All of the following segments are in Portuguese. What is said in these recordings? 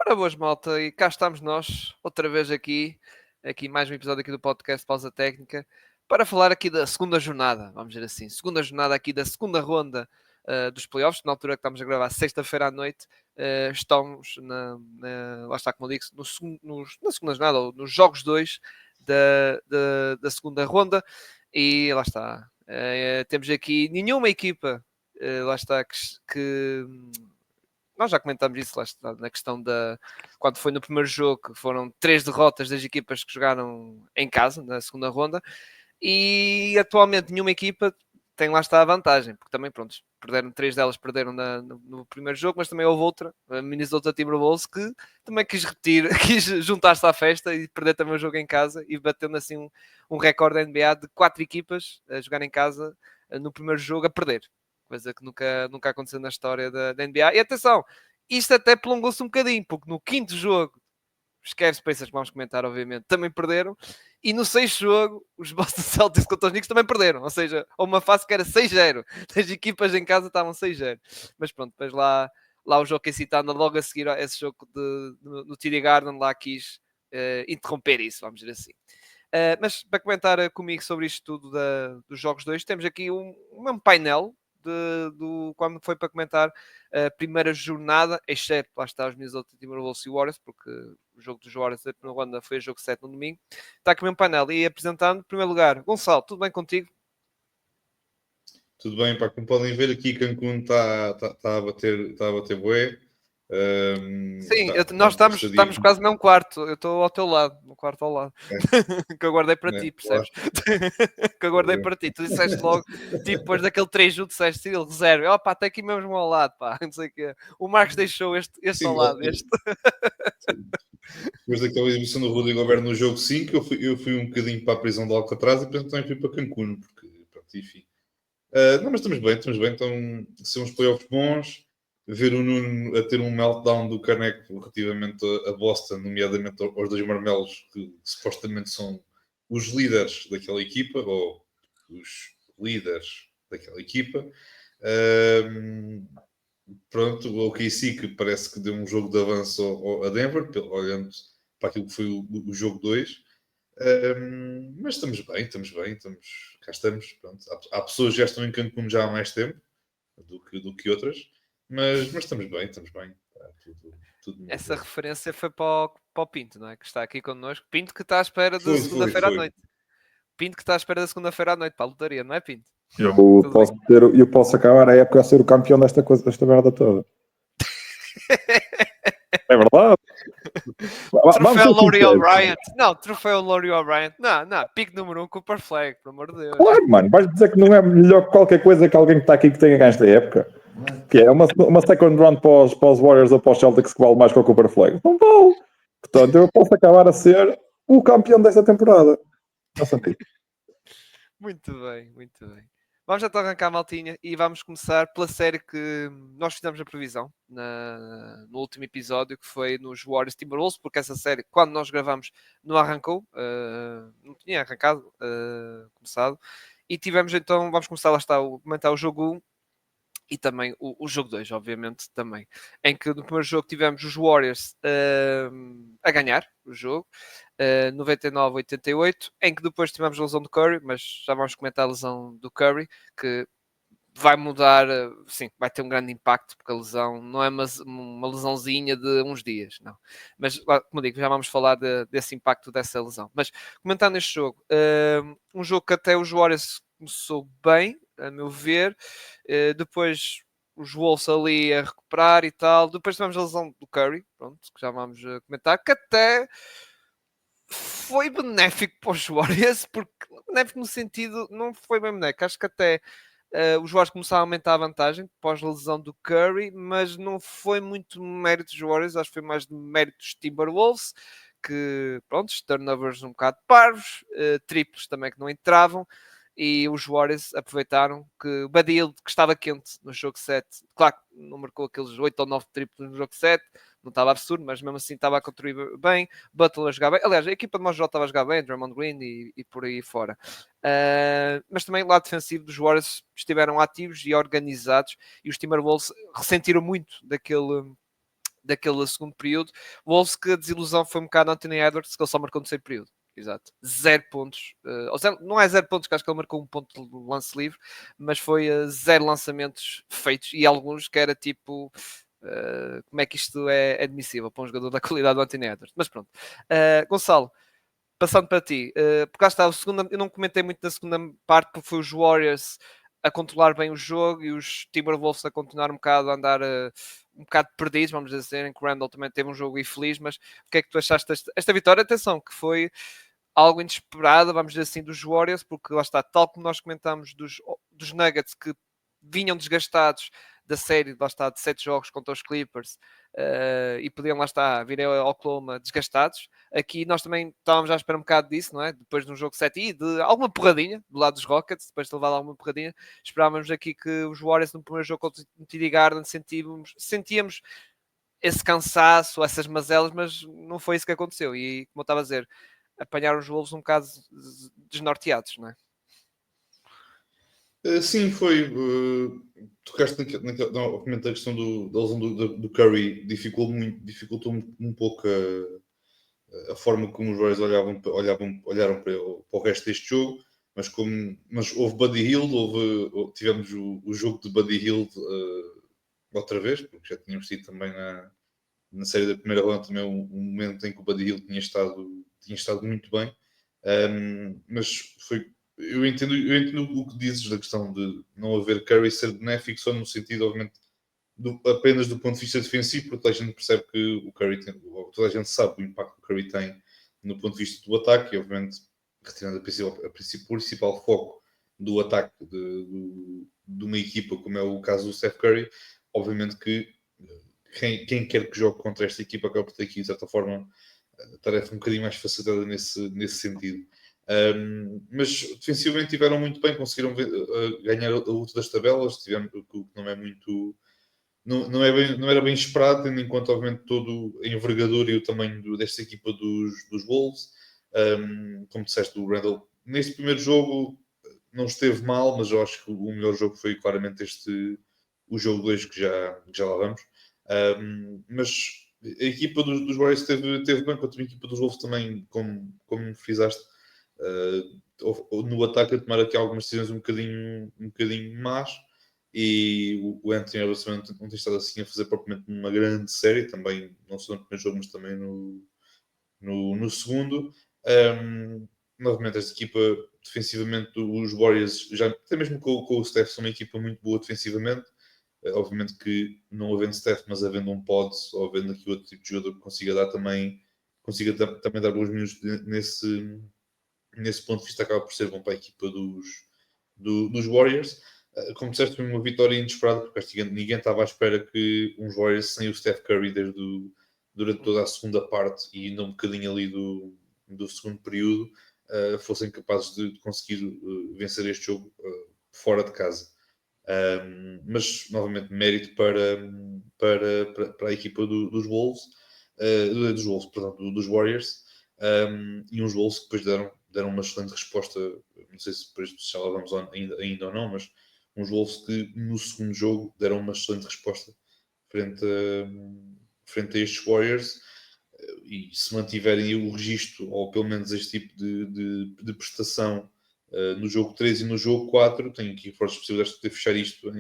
Ora boas, malta, e cá estamos nós, outra vez aqui mais um episódio aqui do podcast Pausa Técnica, para falar aqui da segunda jornada, vamos dizer assim, segunda jornada aqui da segunda ronda dos playoffs, na altura que estamos a gravar sexta-feira à noite, estamos lá está, como eu digo, na segunda jornada, ou nos jogos 2 da segunda ronda, e lá está, temos aqui nenhuma equipa, lá está, que nós já comentámos isso lá está, na questão da quando foi no primeiro jogo, que foram 3 derrotas das equipas que jogaram em casa, na segunda ronda, e atualmente nenhuma equipa tem lá está a vantagem, porque também, pronto, perderam 3 delas, perderam no primeiro jogo, mas também houve outra, a Minnesota Timberwolves, que também quis repetir, quis juntar-se à festa e perder também o jogo em casa, e batendo assim um recorde da NBA de 4 equipas a jogar em casa no primeiro jogo a perder. Coisa que nunca aconteceu na história da NBA. E atenção, isto até prolongou-se um bocadinho, porque no quinto jogo, os Cavs Pacers, que vamos comentar, obviamente, também perderam. E no sexto jogo, os Boston Celtics contra os Knicks também perderam. Ou seja, uma fase que era 6-0. As equipas em casa estavam 6-0. Mas pronto, depois lá o jogo que é citado, logo a seguir a esse jogo no TD Garden, lá quis interromper isso, vamos dizer assim. Mas para comentar comigo sobre isto tudo dos jogos 2, temos aqui um mesmo painel quando foi para comentar a primeira jornada, exceto lá está os Minnesota Timberwolves e Warriors, porque o jogo dos Warriors da primeira ronda foi o jogo 7 no domingo. Está aqui o mesmo painel e apresentando, em primeiro lugar, Gonçalo, tudo bem contigo? Tudo bem, pá, como podem ver aqui, Cancún está a bater bué. Sim, nós Pronto, o estamos estadismo. quase no mesmo quarto. Eu estou ao teu lado, no quarto ao lado. É, Que eu guardei para né, ti, claro. percebes? Que eu guardei para ti. Tu disseste logo, tipo, depois daquele 3-1, disseste, Cyril, reserva. Ó pá, está aqui mesmo ao lado, pá. Não sei o quê. O Marcos deixou este ao Sim, lado, este. depois daquela exibição do Rodrigo Alberto no jogo 5, eu fui um bocadinho para a prisão de Alcatraz e depois também fui para Cancún, porque, pronto, enfim. Não, mas estamos bem. Então, são uns playoffs bons. Ver o Nuno a ter um meltdown do Caneco relativamente a Boston, nomeadamente aos dois marmelos que supostamente são os líderes daquela equipa, ou os líderes daquela equipa. Pronto, o OKC que parece que deu um jogo de avanço a Denver, olhando para aquilo que foi o jogo 2. Mas cá estamos. Pronto. Há pessoas que já estão em Cancún já há mais tempo do que outras, mas estamos bem. Está tudo mil Essa vezes. referência foi para o Pinto, não é? Que está aqui connosco. Pinto que está à espera de segunda-feira à Foi. noite. Pinto que está à espera da segunda-feira à noite para a lotaria, não é, Pinto? Eu Tudo bem? posso acabar a época a ser o campeão desta merda toda. É verdade. Vamos Troféu ser Laurie sinceros. O'Brien. Não, troféu Laurie O'Brien. Não. Pique número 1, Cooper Flag, pelo amor de Deus. Claro, mano. Vais dizer que não é melhor que qualquer coisa que alguém que está aqui que tenha ganho esta época. Que é uma second round para os Warriors ou para os Celtics que vale mais que o Cooper Flag. Não vale. Portanto, eu posso acabar a ser o campeão desta temporada. Faça isso. Muito bem, muito bem. Vamos então arrancar, maltinha, e vamos começar pela série que nós fizemos a previsão no último episódio, que foi nos Warriors Timberwolves, porque essa série, quando nós gravamos, não arrancou, não tinha arrancado, começado, e tivemos então, vamos começar, lá está, comentar o jogo 1 e também o jogo 2, obviamente, também. Em que no primeiro jogo tivemos os Warriors a ganhar o jogo, 99-88, em que depois tivemos a lesão do Curry, mas já vamos comentar a lesão do Curry, que vai mudar, sim, vai ter um grande impacto, porque a lesão não é uma lesãozinha de uns dias, não. Mas, como digo, já vamos falar desse impacto dessa lesão. Mas, comentando este jogo, um jogo que até os Warriors começou bem, a meu ver, depois os Wolves ali a recuperar e tal, depois tivemos a lesão do Curry, pronto, que já vamos comentar, que até foi benéfico para os Warriors, porque benéfico no sentido, não foi bem benéfico, acho que até os Warriors começaram a aumentar a vantagem pós-lesão do Curry, mas não foi muito mérito dos Warriors, acho que foi mais de mérito dos Timberwolves, que, pronto, turnovers um bocado parvos, triplos também que não entravam, e os Warriors aproveitaram que o Buddy Hield, que estava quente no jogo 7, claro que não marcou aqueles 8 ou 9 triplos no jogo 7, não estava absurdo, mas mesmo assim estava a contribuir bem, Butler a jogar bem, aliás, a equipa de Montreal estava a jogar bem, Draymond Green e por aí fora. Mas também o lado defensivo dos Warriors estiveram ativos e organizados, e os Timberwolves ressentiram muito daquele segundo período. O Wolves, que a desilusão foi um bocado Anthony Edwards, que ele só marcou no terceiro período. Exato. 0 pontos. Ou seja, não é 0 pontos, que acho que ele marcou um ponto de lance livre, mas foi 0 lançamentos feitos, e alguns que era tipo... como é que isto é admissível para um jogador da qualidade do Anthony Edwards? Mas pronto. Gonçalo, passando para ti, porque lá está, eu não comentei muito da segunda parte, porque foi os Warriors a controlar bem o jogo e os Timberwolves a continuar um bocado a andar um bocado perdidos, vamos dizer, em que o Randall também teve um jogo infeliz, mas o que é que tu achaste desta vitória? Atenção, que foi algo inesperado, vamos dizer assim, dos Warriors, porque lá está, tal como nós comentamos dos Nuggets, que vinham desgastados da série, lá está, de 7 jogos contra os Clippers, e podiam, lá está, vir ao Oklahoma desgastados. Aqui nós também estávamos à espera um bocado disso, não é? Depois de um jogo 7 e de alguma porradinha do lado dos Rockets, depois de levar alguma porradinha, esperávamos aqui que os Warriors no primeiro jogo contra o TD Garden sentíamos esse cansaço, essas mazelas, mas não foi isso que aconteceu. E como eu estava a dizer, apanharam os Wolves um bocado desnorteados, não é? Sim, foi. Tocaste obviamente a questão da lesão do Curry dificultou um pouco a forma como os Warriors olharam para o resto deste jogo, mas houve Buddy Hield, tivemos o jogo de Buddy Hield outra vez, porque já tínhamos tido também na série da primeira ronda também um momento em que o Buddy Hield tinha estado muito bem. Mas eu entendo o que dizes da questão de não haver Curry ser benéfico, só no sentido, obviamente, apenas do ponto de vista defensivo, porque toda a gente percebe que o Curry toda a gente sabe o impacto que o Curry tem no ponto de vista do ataque, e obviamente, retirando a principal foco do ataque de uma equipa, como é o caso do Steph Curry, obviamente que quem quer que jogue contra esta equipa acaba por ter aqui, de certa forma, a tarefa um bocadinho mais facilitada nesse sentido. Mas defensivamente tiveram muito bem, conseguiram ganhar a luta das tabelas, o que não é muito. Não era bem esperado, tendo em conta, obviamente, todo a envergadura e o tamanho desta equipa dos Wolves. Como disseste, o Randall, neste primeiro jogo, não esteve mal, mas eu acho que o melhor jogo foi claramente o jogo 2, que já lá vamos. Mas a equipa dos Warriors teve bem contra a equipa dos Wolves também, como frisaste, no ataque a tomar aqui algumas decisões um bocadinho más, e o Anthony Edwards não tem estado assim a fazer propriamente uma grande série, também não só no primeiro jogo, mas também no segundo. Novamente, esta equipa defensivamente, os Warriors, já até mesmo com o Steph, são uma equipa muito boa defensivamente. Obviamente que não havendo Steph, mas havendo um pod, ou havendo aqui outro tipo de jogador que consiga também dar bons minutos nesse ponto de vista, acaba por ser bom para a equipa dos Warriors. Como disseste, foi uma vitória inesperada, porque ninguém estava à espera que uns Warriors sem o Steph Curry durante toda a segunda parte e ainda um bocadinho ali do segundo período, fossem capazes de conseguir vencer este jogo fora de casa. Mas, novamente, mérito para a equipa dos Wolves, dos Warriors, e uns Wolves que depois deram uma excelente resposta. Não sei se depois já lá vamos ainda ou não, mas uns Wolves que no segundo jogo deram uma excelente resposta frente a estes Warriors, e se mantiverem o registro, ou pelo menos este tipo de prestação no jogo 3 e no jogo 4, tenho aqui fortes possibilidades de poder fechar isto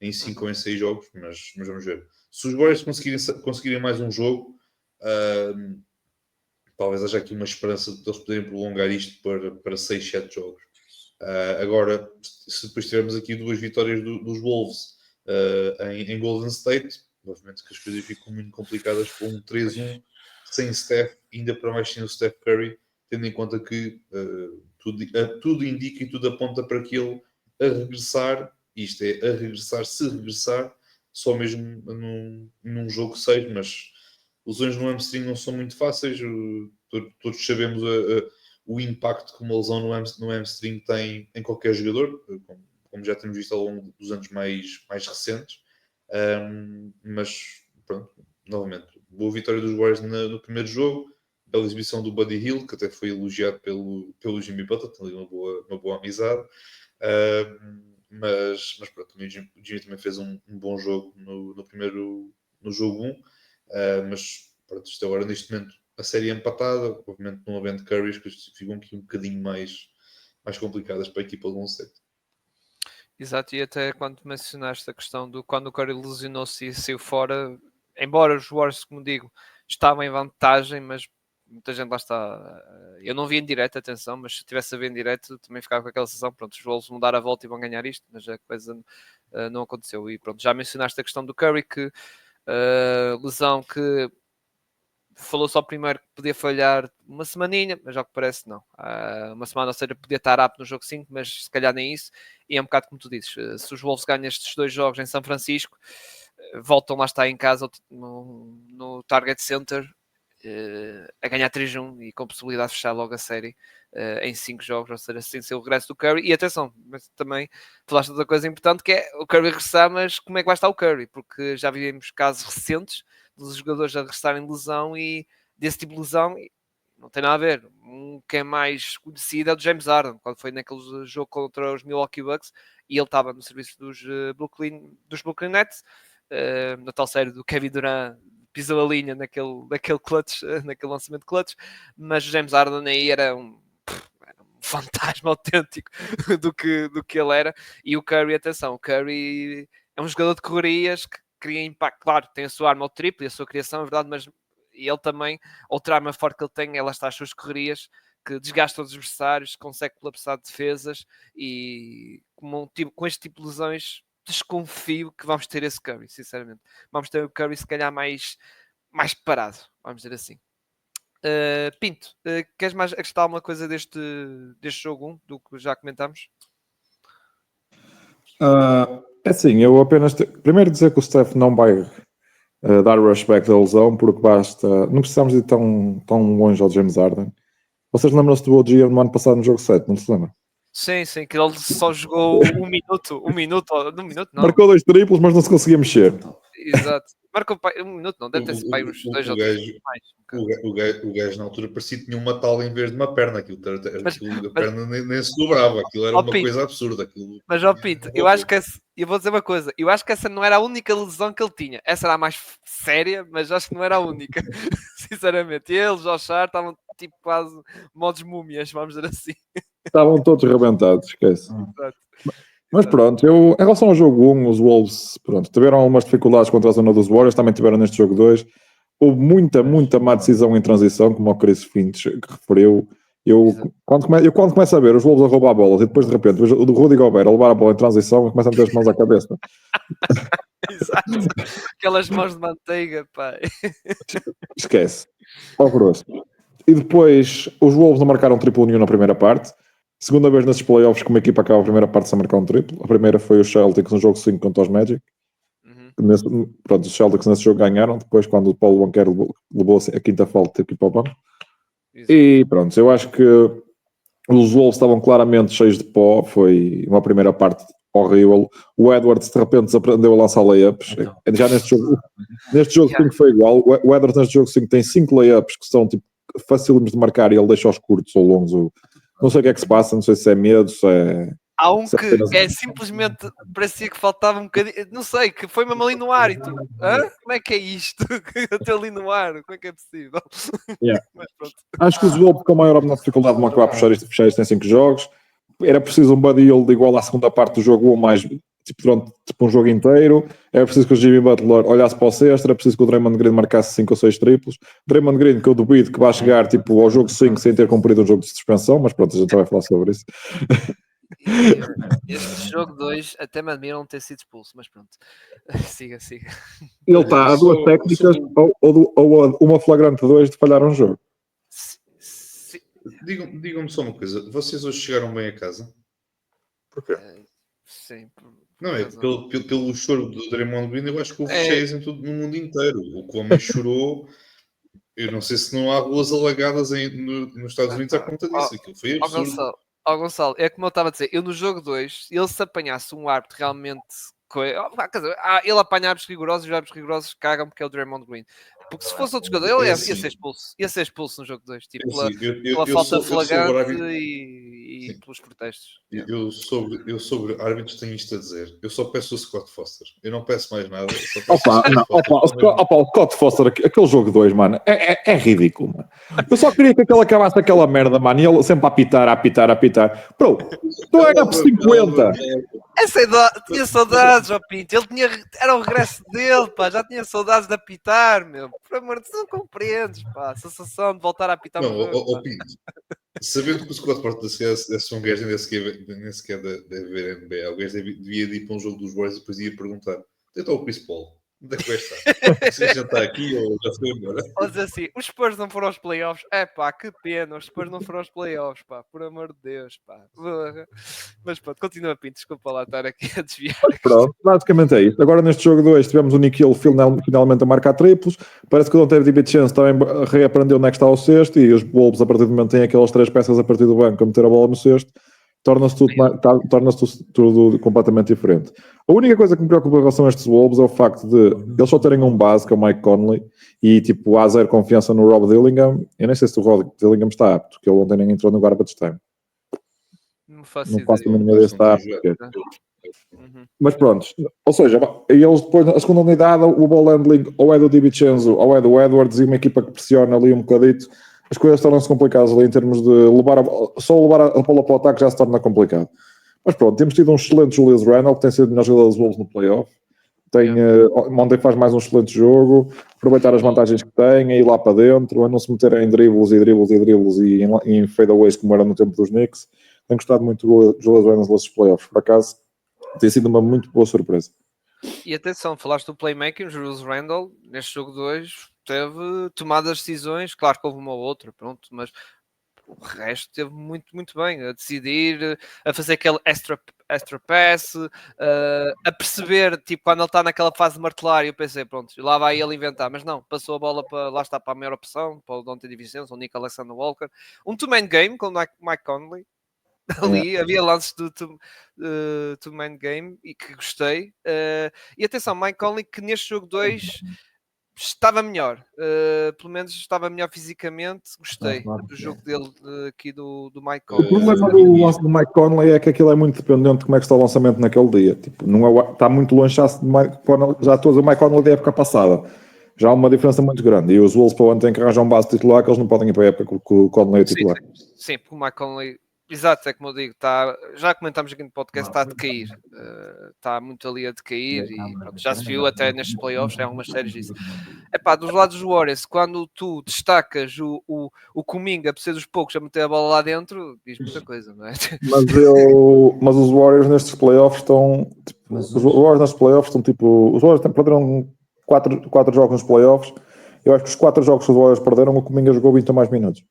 em 5 ou em 6 jogos, mas vamos ver. Se os Warriors conseguirem mais um jogo, talvez haja aqui uma esperança de eles poderem prolongar isto para 6, 7 jogos. Agora, se depois tivermos aqui 2 vitórias dos Wolves em Golden State, obviamente que as coisas ficam muito complicadas com um 3-1 sem Steph, ainda para mais sem o Steph Curry, tendo em conta que tudo indica e tudo aponta para que ele a regressar, isto é, se regressar, só mesmo num jogo 6, mas lesões no hamstring não são muito fáceis, todos sabemos o impacto que uma lesão no hamstring tem em qualquer jogador, como já temos visto ao longo dos anos mais recentes. Mas pronto, novamente, boa vitória dos Warriors no primeiro jogo, bela exibição do Buddy Hield, que até foi elogiado pelo Jimmy Butler, tem ali uma boa amizade. Mas pronto, o Jimmy também fez um bom jogo no jogo 1. Mas pronto, isto agora neste momento a série é empatada, obviamente não havendo Curry, as coisas ficam aqui um bocadinho mais complicadas para a equipa de Golden State. Exato, e até quando mencionaste a questão do quando o Curry lesionou-se e saiu fora, embora os Warriors, como digo, estavam em vantagem, mas muita gente lá está. Eu não vi em direto, atenção, mas se tivesse a ver em direto também ficava com aquela sensação, pronto, os Wolves vão dar a volta e vão ganhar isto, mas a coisa não aconteceu. E pronto, já mencionaste a questão do Curry, que lesão que falou-se ao primeiro que podia falhar uma semaninha, mas ao que parece não. Uma semana, ou seja, podia estar apto no jogo 5, mas se calhar nem isso. E é um bocado como tu dizes, se os Wolves ganham estes 2 jogos em São Francisco, voltam lá estar em casa no Target Center a ganhar 3-1 e com possibilidade de fechar logo a série em 5 jogos, ou seja, sem ser o regresso do Curry. E atenção, mas também falaste de outra coisa importante, que é o Curry regressar, mas como é que vai estar o Curry? Porque já vivemos casos recentes dos jogadores a regressarem de lesão e desse tipo de lesão não tem nada a ver. Um que é mais conhecido é o James Harden, quando foi naquele jogo contra os Milwaukee Bucks e ele estava no serviço dos Brooklyn Nets, na tal série do Kevin Durant pisou a linha naquele clutch, naquele lançamento clutch, mas o James Harden aí era um fantasma autêntico do que ele era. E o Curry, atenção, o Curry é um jogador de correrias que cria impacto, claro, tem a sua arma ao triplo e a sua criação, é verdade, mas ele também, outra arma forte que ele tem, ela está as suas correrias, que desgasta os adversários, consegue colapsar defesas e com este tipo de lesões desconfio que vamos ter esse Curry, sinceramente. Vamos ter o Curry se calhar mais parado, vamos dizer assim. Pinto, queres mais acrescentar alguma coisa deste jogo 1, do que já comentámos? É assim, eu apenas... Primeiro dizer que o Steph não vai dar rushback da lesão, porque basta... Não precisamos ir tão longe ao James Harden. Vocês lembram-se do OG no ano passado no jogo 7, não se lembra? Sim, que ele só jogou um minuto não. Marcou 2 triplos, mas não se conseguia mexer. Exato. Marcou um minuto, não, deve ter sido para uns 2 ou 3 mais. O gajo na altura parecia que tinha uma tala em vez de uma perna. A perna nem se dobrava, aquilo era uma coisa absurda. Mas, ó Pinto, eu acho que eu vou dizer uma coisa, eu acho que essa não era a única lesão que ele tinha. Essa era a mais séria, mas acho que não era a única. Sinceramente, ele, Josh Hart, estavam tipo quase modos múmias, vamos dizer assim. Estavam todos rebentados, esquece. Mas pronto, em relação ao jogo 1, os Wolves tiveram algumas dificuldades contra a zona dos Warriors, também tiveram neste jogo 2. Houve muita má decisão em transição, como o Chris Finch referiu. Quando começo a ver os Wolves a roubar a bola e depois de repente o Rudy Gobert a levar a bola em transição, começa a meter as mãos à cabeça. Exato. Aquelas mãos de manteiga, pá. Esquece. Horroroso. E depois os Wolves não marcaram triplo nenhum na primeira parte. Segunda vez nesses playoffs que uma equipa acaba a primeira parte sem marcar um triplo. A primeira foi os Celtics no jogo 5 contra os Magic. Os Celtics nesse jogo ganharam. Depois, quando o Paulo Banquero levou a quinta falta, teve que ir para o banco. E pronto, eu acho que os Wolves estavam claramente cheios de pó. Foi uma primeira parte horrível. O Edwards de repente desaprendeu a lançar layups. Já neste jogo 5 foi igual. O Edwards neste jogo 5 tem 5 layups que são tipo facílimos de marcar e ele deixa os curtos ou longos. Não sei o que é que se passa, não sei se é medo, se é... Há um que é simplesmente, parecia que faltava um bocadinho, não sei, que foi mesmo ali no ar e tu, como é que é isto? Eu estou ali no ar, como é que é possível? Yeah. Mas pronto. Acho que os Wolves com a maior dificuldade vão acabar por fechar isto em 5 jogos. Era preciso um buddy yield igual à segunda parte do jogo 1, mais tipo um jogo inteiro. Era preciso que o Jimmy Butler olhasse para o sexto, era preciso que o Draymond Green marcasse 5 ou 6 triplos. Draymond Green, que eu duvido que vai chegar tipo, ao jogo 5 sem ter cumprido um jogo de suspensão, mas pronto, a gente já vai falar sobre isso. Este jogo 2 até me admira não ter sido expulso, mas pronto. Siga. Ele está a 2 técnicas ou uma flagrante 2 de falhar um jogo. Digam-me só uma coisa. Vocês hoje chegaram bem a casa? Porquê? Sim. Não, é pelo choro do Draymond Green, eu acho que houve cheias no mundo inteiro. O que o homem chorou, eu não sei se não há ruas alagadas nos Estados Unidos à conta disso. Aquilo foi absurdo. Gonçalo, é como eu estava a dizer, eu no jogo 2, ele se apanhasse um árbitro realmente... ele apanha árbitros rigorosos e os árbitros rigorosos cagam porque é o Draymond Green. Porque se fosse outro jogador, ele ia ser expulso no jogo 2. Tipo, pela falta flagrante e Sim. pelos protestos. Eu sobre árbitros tenho isto a dizer. Eu só peço o Scott Foster. Eu não peço mais nada. Eu só peço Opa, não, o Scott Foster, aquele jogo 2, mano, é ridículo, mano. Eu só queria que ele acabasse aquela merda, mano, e ele sempre a apitar. Bro, tu era por 50. Tinha saudades, ó Pinto. Era o regresso dele, pá. Já tinha saudades de apitar, meu. Por amor de Deus, não compreendes, pá. A sensação de voltar a apitar Não, um jogo. Pinto. Sabendo que o Scott Foster é um gajo nem sequer deve ver NBA, o gajo devia ir para um jogo dos Warriors e depois ia perguntar: onde está o Chris Paul? Onde é que vai estar? Se já está aqui ou já foi embora? Ou dizer assim, os Spurs não foram aos playoffs. É pá, que pena, os Spurs não foram aos playoffs, pá. Por amor de Deus, pá. Mas pronto, continua, Pinto. Desculpa lá estar aqui a desviar. Pronto, basicamente é isso. Agora neste jogo 2 tivemos o Nikhil finalmente a marcar triplos. Parece que o Dante DiVincenzo também reaprendeu onde é que está o cesto e os Wolves a partir do momento têm aquelas 3 peças a partir do banco a meter a bola no cesto. Torna-se tudo completamente diferente. A única coisa que me preocupa em relação a estes Wolves é o facto de eles só terem um base, que é o Mike Conley, e tipo, há zero confiança no Rob Dillingham. Eu nem sei se o Rob Dillingham está apto, porque ele ontem nem entrou no garbage time. Não faço Não ideia. faço a mínima ideia se está apto. Uhum. Mas pronto, ou seja, eles depois, a segunda unidade, o ball handling ou é do DiVincenzo ou é do Edwards e uma equipa que pressiona ali um bocadito, as coisas tornam-se complicadas ali em termos de levar a bola para o ataque já se torna complicado. Mas pronto, temos tido um excelente Julius Randle, que tem sido o melhor jogador dos Wolves no playoff. Ontem faz mais um excelente jogo, aproveitar as vantagens que tem, ir lá para dentro, a não se meter em dribbles e em fadeaways como era no tempo dos Knicks. Tenho gostado muito do Julius Randle nesses playoffs, por acaso tem sido uma muito boa surpresa. E atenção, falaste do playmaking, Julius Randle, neste jogo 2, teve tomadas de decisões, claro que houve uma ou outra, pronto, mas o resto teve muito, muito bem, a decidir, a fazer aquele extra pass, a perceber, tipo, quando ele está naquela fase de martelar, eu pensei, pronto, lá vai ele inventar, mas não, passou a bola para, lá está, para a maior opção, para o Dante DiVincenzo, o Nick Alexander Walker, um two-man game com o Mike Conley, ali havia lances do two-man game e que gostei. E atenção, Mike Conley que neste jogo 2 estava melhor, pelo menos estava melhor fisicamente. Gostei do jogo dele aqui do Mike Conley. O problema do lance do Mike Conley é que aquilo é muito dependente de como é que está o lançamento naquele dia. Tipo, não é, está muito longe já estou a dizer o Mike Conley da época passada. Já há uma diferença muito grande. E os Wolves para onde têm que arranjar um base titular que eles não podem ir para a época com o Conley é titular. Sim, porque o Mike Conley, exato, é como eu digo, já comentámos aqui no podcast, está a decair, está muito ali a decair e pronto, já se viu até nestes playoffs, tem algumas séries disso. Epá, dos lados dos Warriors, quando tu destacas o Kuminga por ser dos poucos a meter a bola lá dentro, diz muita coisa, não é? Mas os Warriors nestes playoffs estão tipo, os Warriors nestes playoffs estão tipo, os Warriors perderam 4 jogos nos playoffs. Eu acho que os 4 jogos que os Warriors perderam, o Kuminga jogou 20 ou mais minutos.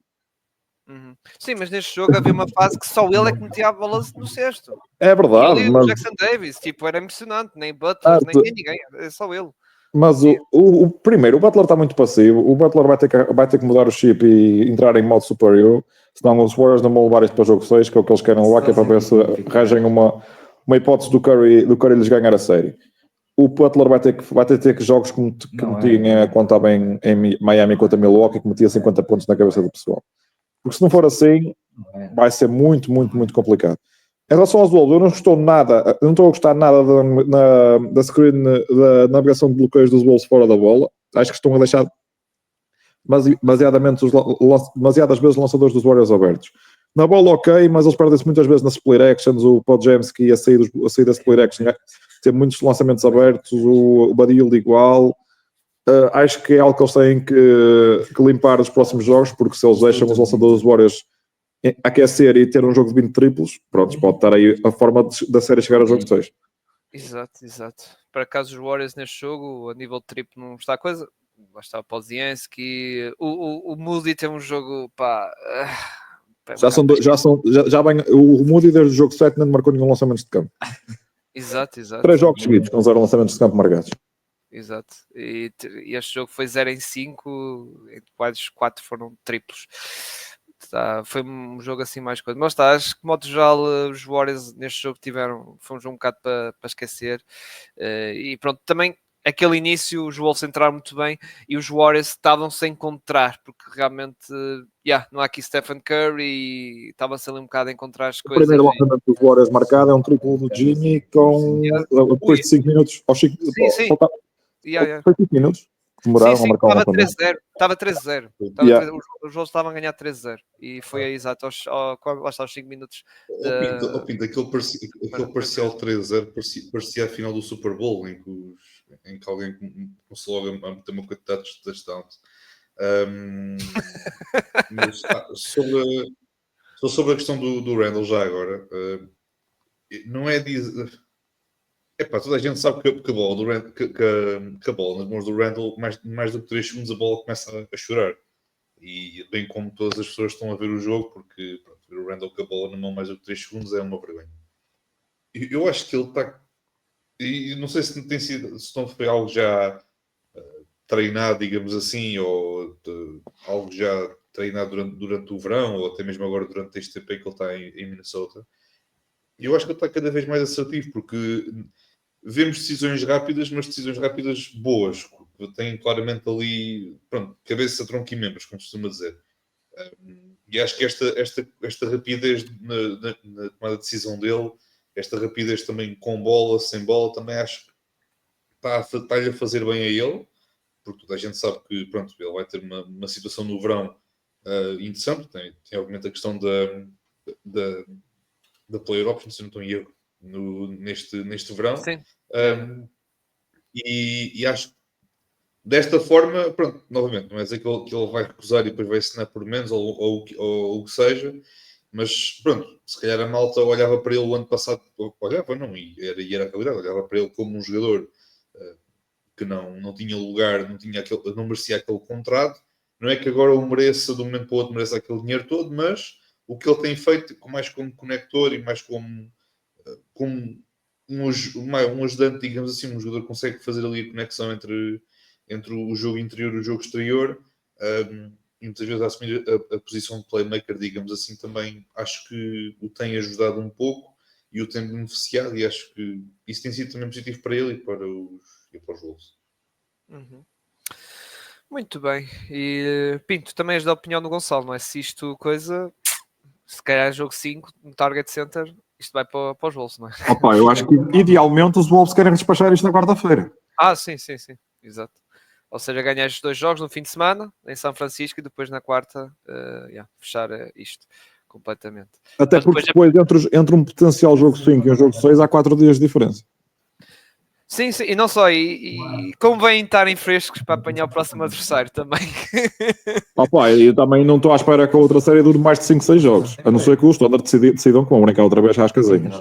Uhum. Sim, mas neste jogo havia uma fase que só ele é que metia a bola no cesto. É verdade, Ele e mas o Jackson Davis, tipo, era impressionante, nem Butler, nem ninguém, é só ele. Mas primeiro, o Butler está muito passivo. O Butler vai ter que mudar o chip e entrar em modo superior. Senão os Warriors não vão levar isto para o jogo 6, que é o que eles querem levar, que é para ver se arranjem uma hipótese do Curry lhes ganhar a série. O Butler vai ter que jogos como tinha quando estava em Miami contra Milwaukee, que metia 50 pontos na cabeça do pessoal. Porque se não for assim, vai ser muito, muito, muito complicado. Em relação aos Wolves, eu não estou a gostar nada da screen, da navegação de bloqueios dos Wolves fora da bola. Acho que estão a deixar demasiadas vezes os lançadores dos Warriors abertos. Na bola, ok, mas eles perdem-se muitas vezes nas split actions. O Podziemski a sair da split action tem muitos lançamentos abertos. O Badil igual. Acho que é algo que eles têm que limpar nos próximos jogos, porque se eles deixam os lançadores dos Warriors aquecer e ter um jogo de 20 triplos, pronto, pode estar aí a forma da série chegar ao jogo 6. Exato. Para caso os Warriors neste jogo, a nível de triplo não está a coisa. Lá está o Podziemski. O Moody tem um jogo, pá... O Moody desde o jogo 7 não marcou nenhum lançamento de campo. Exato. 3 jogos seguidos com 0 lançamentos de campo marcados. Exato. E este jogo foi 0 em 5, em quais 4 foram triplos. Foi um jogo assim mais coisa. Mas acho que, de modo geral, os Warriors neste jogo foi um jogo um bocado para esquecer. E pronto, também aquele início os Wolves entraram muito bem e os Warriors estavam-se a encontrar, porque realmente não há aqui Stephen Curry e estava-se ali um bocado a encontrar as O coisas. primeiro lançamento dos Warriors marcado é um triplo do Jimmy com depois de 5 minutos. Sim. Foi 5 minutos que demoraram a marcar o Estava lançamento. 3-0. Estava 3-0. Os Wolves estavam a ganhar 3-0 e foi aí exato lá está, aos 5 minutos. Pinto, aquele parcial 3-0 parecia a final do Super Bowl em que alguém começou logo a meter uma quantidade de touchdowns. Mas sobre a questão do Randall já agora, não é dizer. Toda a gente sabe que a bola que a bola nas mãos do Randall, mais do que 3 segundos, a bola começa a chorar. E bem como todas as pessoas estão a ver o jogo, porque ver o Randall com a bola na mão mais do que 3 segundos é uma vergonha. Eu acho que ele está. E não sei se tem sido, se não foi algo já treinado, digamos assim, ou algo já treinado durante o verão, ou até mesmo agora durante este tempo em que ele está em Minnesota. E eu acho que ele está cada vez mais assertivo, porque vemos decisões rápidas, mas decisões rápidas boas. Tem claramente ali, cabeça, tronco e membros, como costuma dizer. E acho que esta rapidez na tomada de decisão dele, esta rapidez também com bola, sem bola, também acho que está-lhe a fazer bem a ele, porque toda a gente sabe que ele vai ter uma situação no verão interessante. Tem obviamente a questão da player option, se não estou em erro, neste verão. Sim. E acho que desta forma, novamente, não é dizer que ele vai recusar e depois vai assinar por menos ou o que seja, mas se calhar a malta olhava para ele o ano passado, olhava, não, e era a realidade, olhava para ele como um jogador que não tinha lugar, não merecia aquele contrato. Não é que agora o mereça, de um momento para o outro, mereça aquele dinheiro todo, mas o que ele tem feito, mais como conector e mais como um ajudante, digamos assim, um jogador que consegue fazer ali a conexão entre o jogo interior e o jogo exterior, e muitas vezes a assumir a posição de playmaker, digamos assim, também acho que o tem ajudado um pouco e o tem beneficiado, e acho que isso tem sido também positivo para ele e para os Wolves. Muito bem. E Pinto, também és da opinião do Gonçalo, não é? Se isto se calhar jogo 5 no Target Center, isto vai para os Wolves, não é? Eu acho que idealmente os Wolves querem despachar isto na quarta-feira. Sim, exato. Ou seja, ganhar estes 2 jogos no fim de semana em São Francisco e depois na quarta fechar isto completamente. Até porque depois entre um potencial jogo 5 e um jogo 6 há 4 dias de diferença. Sim, e não só, e convém estarem frescos para apanhar o próximo adversário também. Eu também não estou à espera que a outra série dure mais de 5, 6 jogos, a não ser que o Standard decidam como brincar outra vez às casinhas.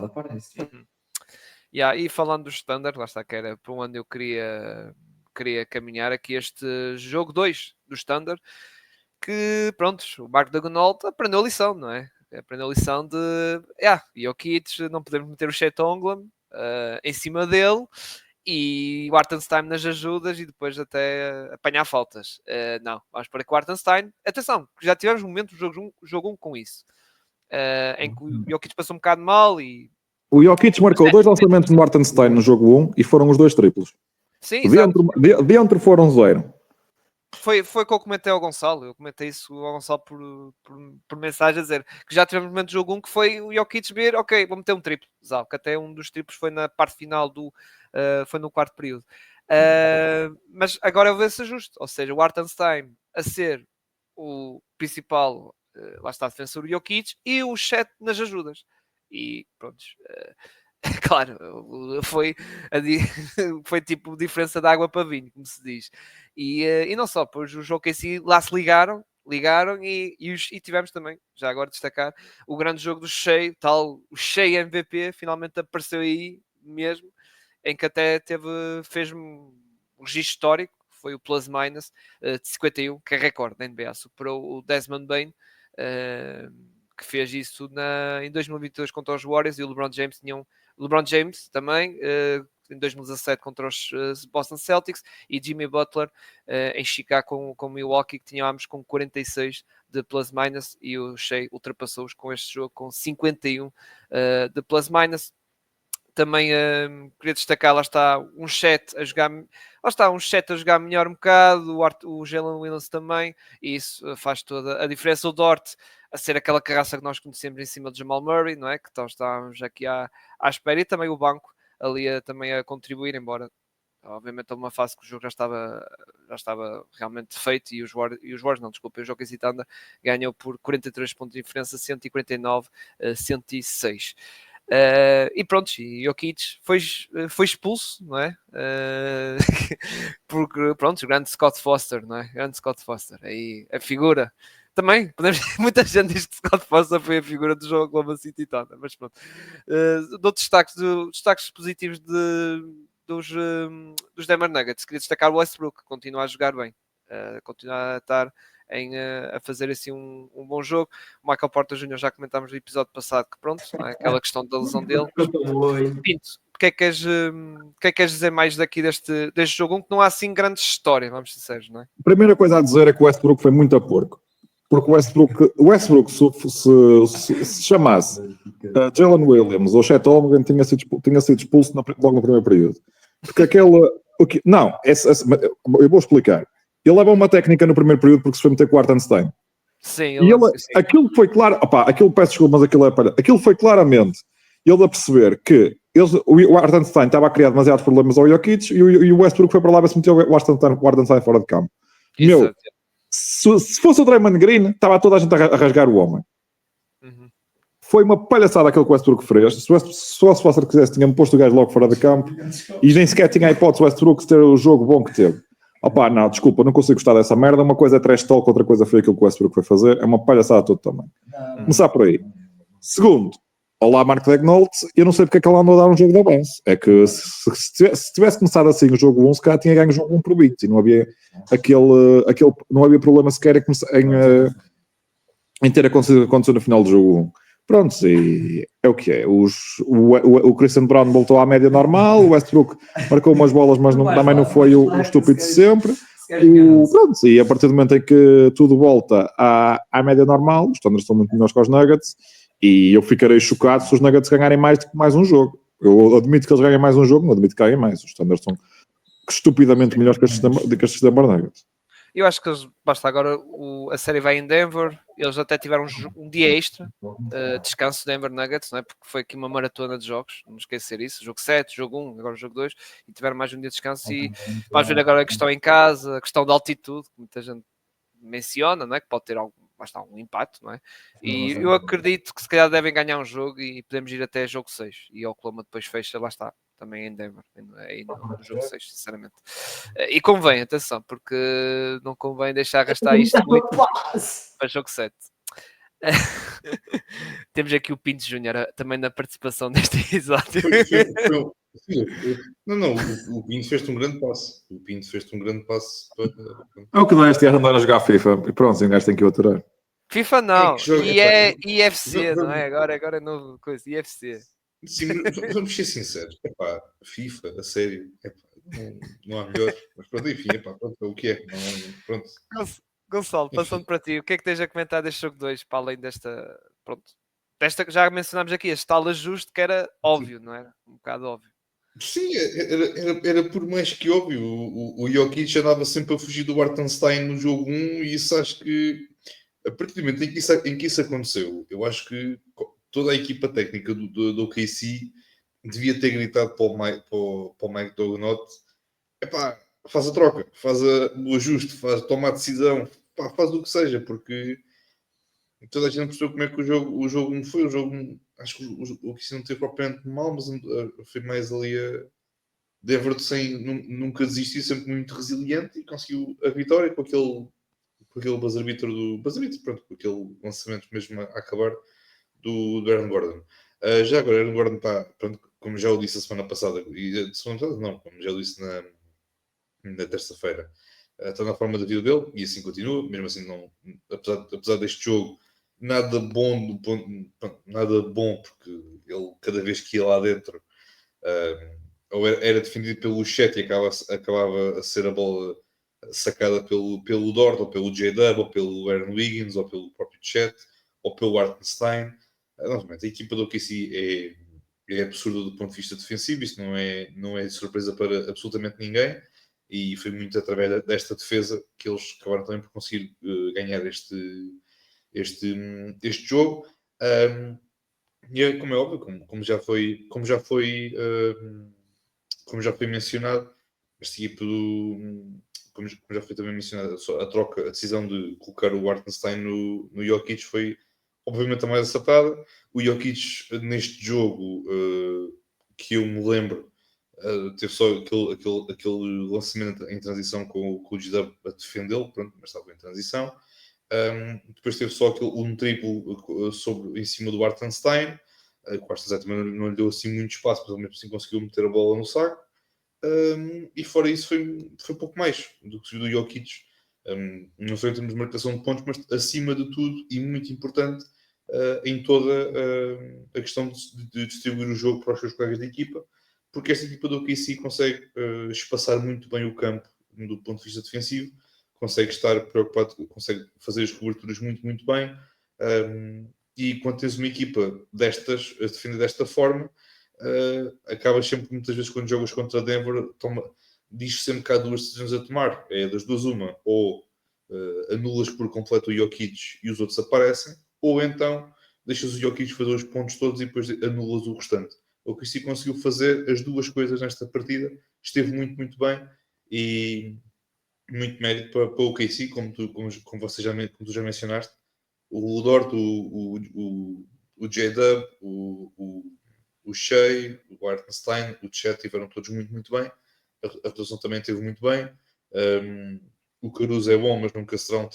E falando do Standard, lá está, que era para onde eu queria caminhar aqui este jogo 2 do Standard, que o Mark Daigneault aprendeu a lição, não é? Aprendeu a lição de Jokic, não podemos meter o Chet Holmgren em cima dele e o Hartenstein nas ajudas e depois até apanhar faltas. Não, vamos para que o Hartenstein, atenção, já tivemos um momento do jogo 1 com isso, em que o Jokic passou um bocado mal e o Jokic marcou 2 lançamentos no Hartenstein no jogo 1 e foram os 2 triplos. Sim, dentro foram 0. Foi o que eu comentei ao Gonçalo. Eu comentei isso ao Gonçalo por mensagem a dizer que já tivemos um momento de jogo 1 que foi o Jokic ver, ok, vou meter um triplo. Que até um dos triplos foi na parte final foi no quarto período. Mas agora eu vou ser justo. Ou seja, o Hartenstein a ser o principal, lá está, defensor do Jokic e o Chet nas ajudas. E pronto. Claro, foi tipo diferença de água para vinho, como se diz. E não só, pois o jogo em si lá se ligaram e tivemos também, já agora destacar, o grande jogo do Shea, o Shea MVP, finalmente apareceu aí mesmo, em que até fez um registro histórico, foi o plus-minus de 51, que é recorde da NBA, superou o Desmond Bane, que fez isso em 2022 contra os Warriors, e o LeBron James também, em 2017 contra os Boston Celtics, e Jimmy Butler em Chicago com o Milwaukee, que tínhamos com 46 de plus-minus, e o Shea ultrapassou-os com este jogo com 51 de plus-minus. Também queria destacar, lá está, um Chet a jogar, melhor um bocado, o Jalen Williams também, e isso faz toda a diferença. O Dort a ser aquela carraça que nós conhecemos em cima do Jamal Murray, não é? Que então estávamos aqui à espera, e também o banco ali também a contribuir, embora obviamente houve uma fase que o jogo já estava realmente feito, e os Warriors não, desculpa, o jogo em Thunder ganhou por 43 pontos de diferença, 149-106. E pronto, e Jokic foi expulso, não é? Porque, pronto, o grande Scott Foster, não é? Grande Scott Foster, aí a figura. Também, muita gente diz que Scott Foster foi a figura do jogo Oklahoma City Thunder, mas pronto. Dou destaques positivos dos Denver Nuggets. Queria destacar o Westbrook, que continua a jogar bem, continua a estar a fazer assim um bom jogo. O Michael Porter Jr. já comentámos no episódio passado que pronto, não é? Aquela questão da lesão dele. Pinto, o que é que queres dizer mais daqui deste jogo? Que não há assim grande história, vamos ser sérios, não é? A primeira coisa a dizer é que o Westbrook foi muito a porco. Porque o Westbrook se chamasse Jalen Williams ou Chet Holmgren, tinha sido expulso logo no primeiro período. Porque não, eu vou explicar. Ele leva uma técnica no primeiro período porque se foi meter com o Hartenstein. Sim, sim. Aquilo foi claro. Peço desculpa, mas aquilo foi claramente ele a perceber que o Hartenstein estava a criar demasiados problemas ao Jokic e o Westbrook foi para lá para se meter o Hartenstein fora de campo. Meu, se fosse o Draymond Green, estava toda a gente a rasgar o homem. Uhum. Foi uma palhaçada aquilo que o Westbrook fez. Se o Foster quisesse, tinha-me posto o gajo logo fora de campo e nem sequer tinha a hipótese o Westbrook de ter o jogo bom que teve. Não, desculpa, não consigo gostar dessa merda. Uma coisa é trash talk, outra coisa foi aquilo que o Westbrook foi fazer. É uma palhaçada toda também. Começar por aí. Segundo, olá Mark Daignault, eu não sei porque é que ele andou a dar um jogo da base. É que se tivesse começado assim o jogo 1, se calhar tinha ganho o jogo 1 por 20 e não havia não havia problema sequer em ter acontecido no final do jogo 1. Pronto, e é o que é. O Christian Brown voltou à média normal, o Westbrook marcou umas bolas, mas também não foi o estúpido de sempre. Pronto, e a partir do momento em que tudo volta à média normal, os Thunder estão muito melhores que os Nuggets, e eu ficarei chocado se os Nuggets ganharem mais um jogo. Eu admito que eles ganhem mais um jogo, não admito que ganhem mais. Os Thunder estão estupidamente melhores que estes Denver Nuggets. Eu acho que basta agora, a série vai em Denver, eles até tiveram um dia extra, descanso Denver Nuggets, não é? Porque foi aqui uma maratona de jogos, não esquecer isso, jogo 7, jogo 1, agora jogo 2, e tiveram mais um dia de descanso, e vamos ver agora a questão em casa, a questão da altitude, que muita gente menciona, não é? Que pode ter algum impacto, não é? E eu acredito que se calhar devem ganhar um jogo e podemos ir até jogo 6, e o Oklahoma depois fecha, lá está, também em Denver, aí no jogo 6, sinceramente. E convém, atenção, porque não convém deixar arrastar isto muito para jogo 7. Temos aqui o Pinto Júnior também na participação neste episódio. Não, o Pinto fez-te um grande passo. O Pinto fez-te um grande passo para... É o que dá este gajo andar a jogar FIFA. E pronto, o gajo tem que o aturar. FIFA não, é IFC, não é? Agora é novo coisa, IFC. Sim, vamos ser sinceros. FIFA, a sério, não há melhor. Mas pronto, enfim, pronto, é o que é. Pronto. Gonçalo, passando para ti, o que é que tens a comentar deste jogo 2, para além desta, pronto, já mencionámos aqui, este tal ajuste que era óbvio, não era? Um bocado óbvio. Sim, era por mais que óbvio. O Jokic andava sempre a fugir do Hartenstein no jogo 1 e isso acho que, a partir do momento em que isso aconteceu, eu acho que toda a equipa técnica do OKC devia ter gritado para o Mike D'Antoni: faz a troca, faz o ajuste, toma a decisão, faz o que seja, porque toda a gente percebeu como é que o jogo não foi. Acho que o OKC não teve propriamente mal, mas foi mais ali a Denver nunca desistiu, sempre muito resiliente e conseguiu a vitória com aquele buzzer beater pronto, com aquele lançamento mesmo a acabar do Aaron Gordon. Já agora, Aaron Gordon, pronto, como já o disse a semana passada, como já o disse na terça-feira, está na forma da vida dele e assim continua. Mesmo assim, apesar deste jogo, nada bom, porque ele, cada vez que ia lá dentro, ou era defendido pelo Chet e acabava a ser a bola sacada pelo Dort, ou pelo J-Dub, ou pelo Aaron Wiggins, ou pelo próprio Chet, ou pelo Hartenstein. Novamente, a equipa do OKC é absurda do ponto de vista defensivo, isso não é surpresa para absolutamente ninguém, e foi muito através desta defesa que eles acabaram também por conseguir ganhar este jogo. E é, como é óbvio, como já foi mencionado, este equipe como já foi também mencionado, a decisão de colocar o Hartenstein no Jokic foi obviamente a mais acertada. O Jokic neste jogo, que eu me lembro, teve só aquele lançamento em transição com o G-Dub a defendê-lo, pronto, mas estava em transição. Depois teve só um triplo em cima do Hartenstein. O Hartenstein também não lhe deu assim muito espaço, mas mesmo assim conseguiu meter a bola no saco. E fora isso foi pouco mais do que do Jokic. Não só em termos de marcação de pontos, mas acima de tudo, e muito importante, em toda a questão de distribuir o jogo para os seus colegas de equipa, porque esta equipa do OKC consegue espaçar muito bem o campo do ponto de vista defensivo, consegue estar preocupado, consegue fazer as coberturas muito, muito bem. E quando tens uma equipa destas, a defender desta forma, acabas sempre, muitas vezes, quando jogas contra Denver, diz sempre que há duas decisões a tomar. É das duas uma, ou anulas por completo o Jokic e os outros aparecem, ou então deixas o Jokic fazer os pontos todos e depois anulas o restante. O que se conseguiu fazer as duas coisas nesta partida, esteve muito, muito bem, e muito mérito para o KC, como tu já mencionaste. O Dort, o J-Dub, o Shea, o Hartenstein, o Chet tiveram todos muito, muito bem. A rotação também esteve muito bem. O Caruso é bom, mas nunca será um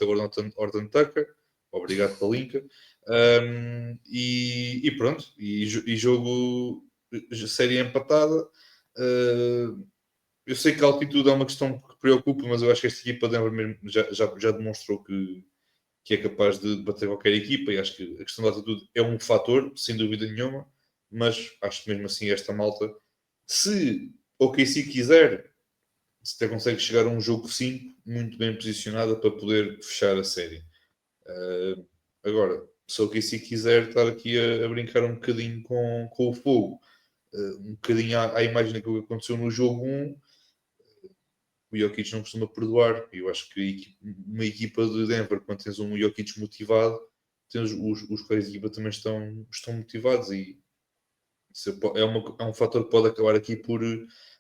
Horton Tucker. Obrigado, Palinka. E pronto. E jogo, série empatada. Eu sei que a altitude é uma questão que preocupa, mas eu acho que esta equipa Denver mesmo já demonstrou que é capaz de bater qualquer equipa, e acho que a questão da altitude é um fator, sem dúvida nenhuma, mas acho que mesmo assim esta malta, se o OKC quiser, se até consegue chegar a um jogo 5 muito bem posicionada para poder fechar a série. Agora, se o OKC quiser estar aqui a brincar um bocadinho com o fogo, um bocadinho à imagem daquilo que aconteceu no jogo 1, o Jokic não costuma perdoar. Eu acho que uma equipa de Denver, quando tens um Jokic motivado, tens os colegas de equipa também estão motivados, e é um fator que pode acabar aqui por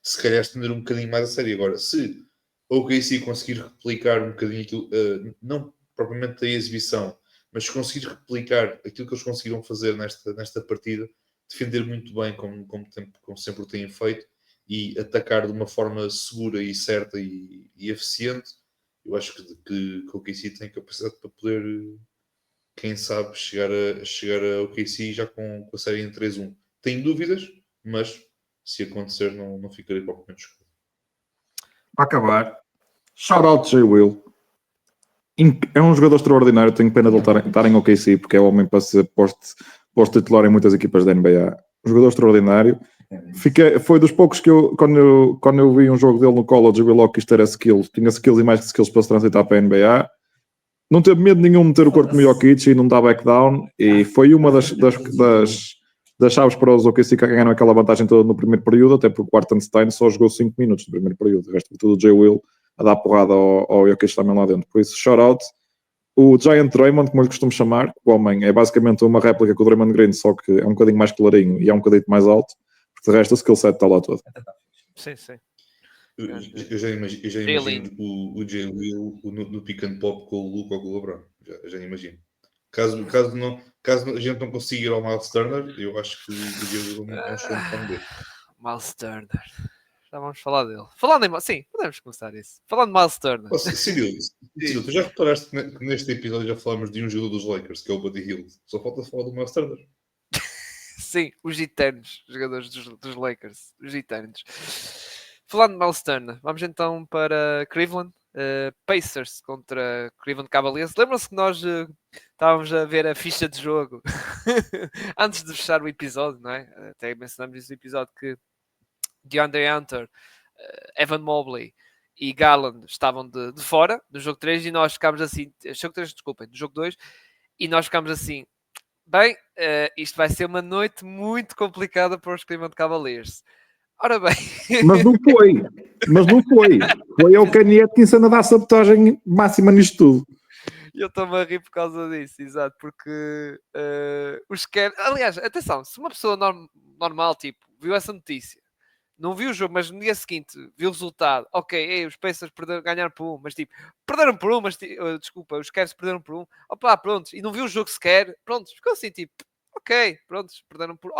se calhar estender um bocadinho mais a série. Agora, se o OKC conseguir replicar um bocadinho aquilo, não propriamente a exibição, mas conseguir replicar aquilo que eles conseguiram fazer nesta partida, defender muito bem como sempre o têm feito, e atacar de uma forma segura e certa e eficiente, eu acho que o OKC tem capacidade para poder, quem sabe, chegar a OKC já com a série em 3-1. Tenho dúvidas, mas se acontecer, não ficarei propriamente escuro. Para acabar, shout out J. Will. É um jogador extraordinário. Tenho pena de ele estar em OKC, porque é homem para ser posto titular em muitas equipas da NBA. Um jogador extraordinário. Foi dos poucos que quando eu vi um jogo dele no college, eu vi logo que isto era skills. Tinha skills e mais skills para se transitar para a NBA. Não teve medo nenhum de meter o corpo no Jokic e não dá back down. E foi uma das chaves para os OKC que ganharam aquela vantagem toda no primeiro período, até porque o Hartenstein só jogou 5 minutos no primeiro período. O resto de tudo, o J. Will a dar porrada ao Jokic também lá dentro. Por isso, shout out. O Giant Draymond, como eu lhe costumo chamar, o homem é basicamente uma réplica com o Draymond Green, só que é um bocadinho mais clarinho e é um bocadinho mais alto, porque de resto o skill set está lá todo. Sim, sim. Eu já imagino o J. Will no pick and pop com o Luke ou com o LeBron. Já imagino. Caso a gente não consiga ir ao Miles Turner, eu acho que o J. Will é um excelente nome dele. Miles Turner. Já vamos falar dele. Sim, podemos começar isso. Falando de Miles Turner. Cyril, tu já reparaste que neste episódio já falámos de um jogador dos Lakers, que é o Buddy Hield. Só falta falar do Miles Turner. Sim, os eternos jogadores dos Lakers. Os eternos. Falando de Miles Turner, vamos então para Cleveland. Pacers contra Cleveland Cavaliers. Lembram-se que nós estávamos a ver a ficha de jogo antes de fechar o episódio, não é? Até mencionamos isso no episódio, que DeAndre Hunter, Evan Mobley e Garland estavam de fora do jogo 3, e nós ficámos assim, do jogo 2, e nós ficámos assim, Bem, isto vai ser uma noite muito complicada para os Cleveland Cavaliers. Ora bem... Mas não foi. Foi o Kenny Atkinson a dar sabotagem máxima nisto tudo. Eu estou-me a rir por causa disso, exato, porque os Cavs... Aliás, atenção, se uma pessoa normal, tipo, viu essa notícia, não viu o jogo, mas no dia seguinte viu o resultado, ok, os Pacers ganharam por 1, mas tipo, perderam por 1, mas desculpa, os Cavs perderam por 1, opá, pronto, e não viu o jogo sequer, pronto, ficou assim, tipo, ok, pronto, perderam por 1,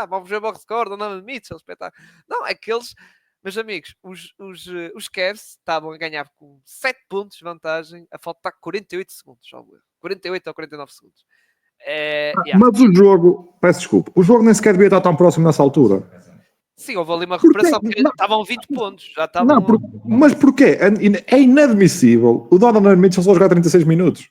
vamos ver o box score, Donovan Mitchell, espetáculo. Não, é que eles, meus amigos, os Cavs estavam a ganhar com 7 pontos de vantagem, a faltar 48 segundos, 48 ou 49 segundos. Mas o jogo, peço desculpa, o jogo nem sequer devia estar tão próximo nessa altura. Sim, houve ali uma recuperação, porque estavam 20 pontos. Já estavam... Não, mas porquê? É inadmissível o Donovan Mitchell só jogar 36 minutos.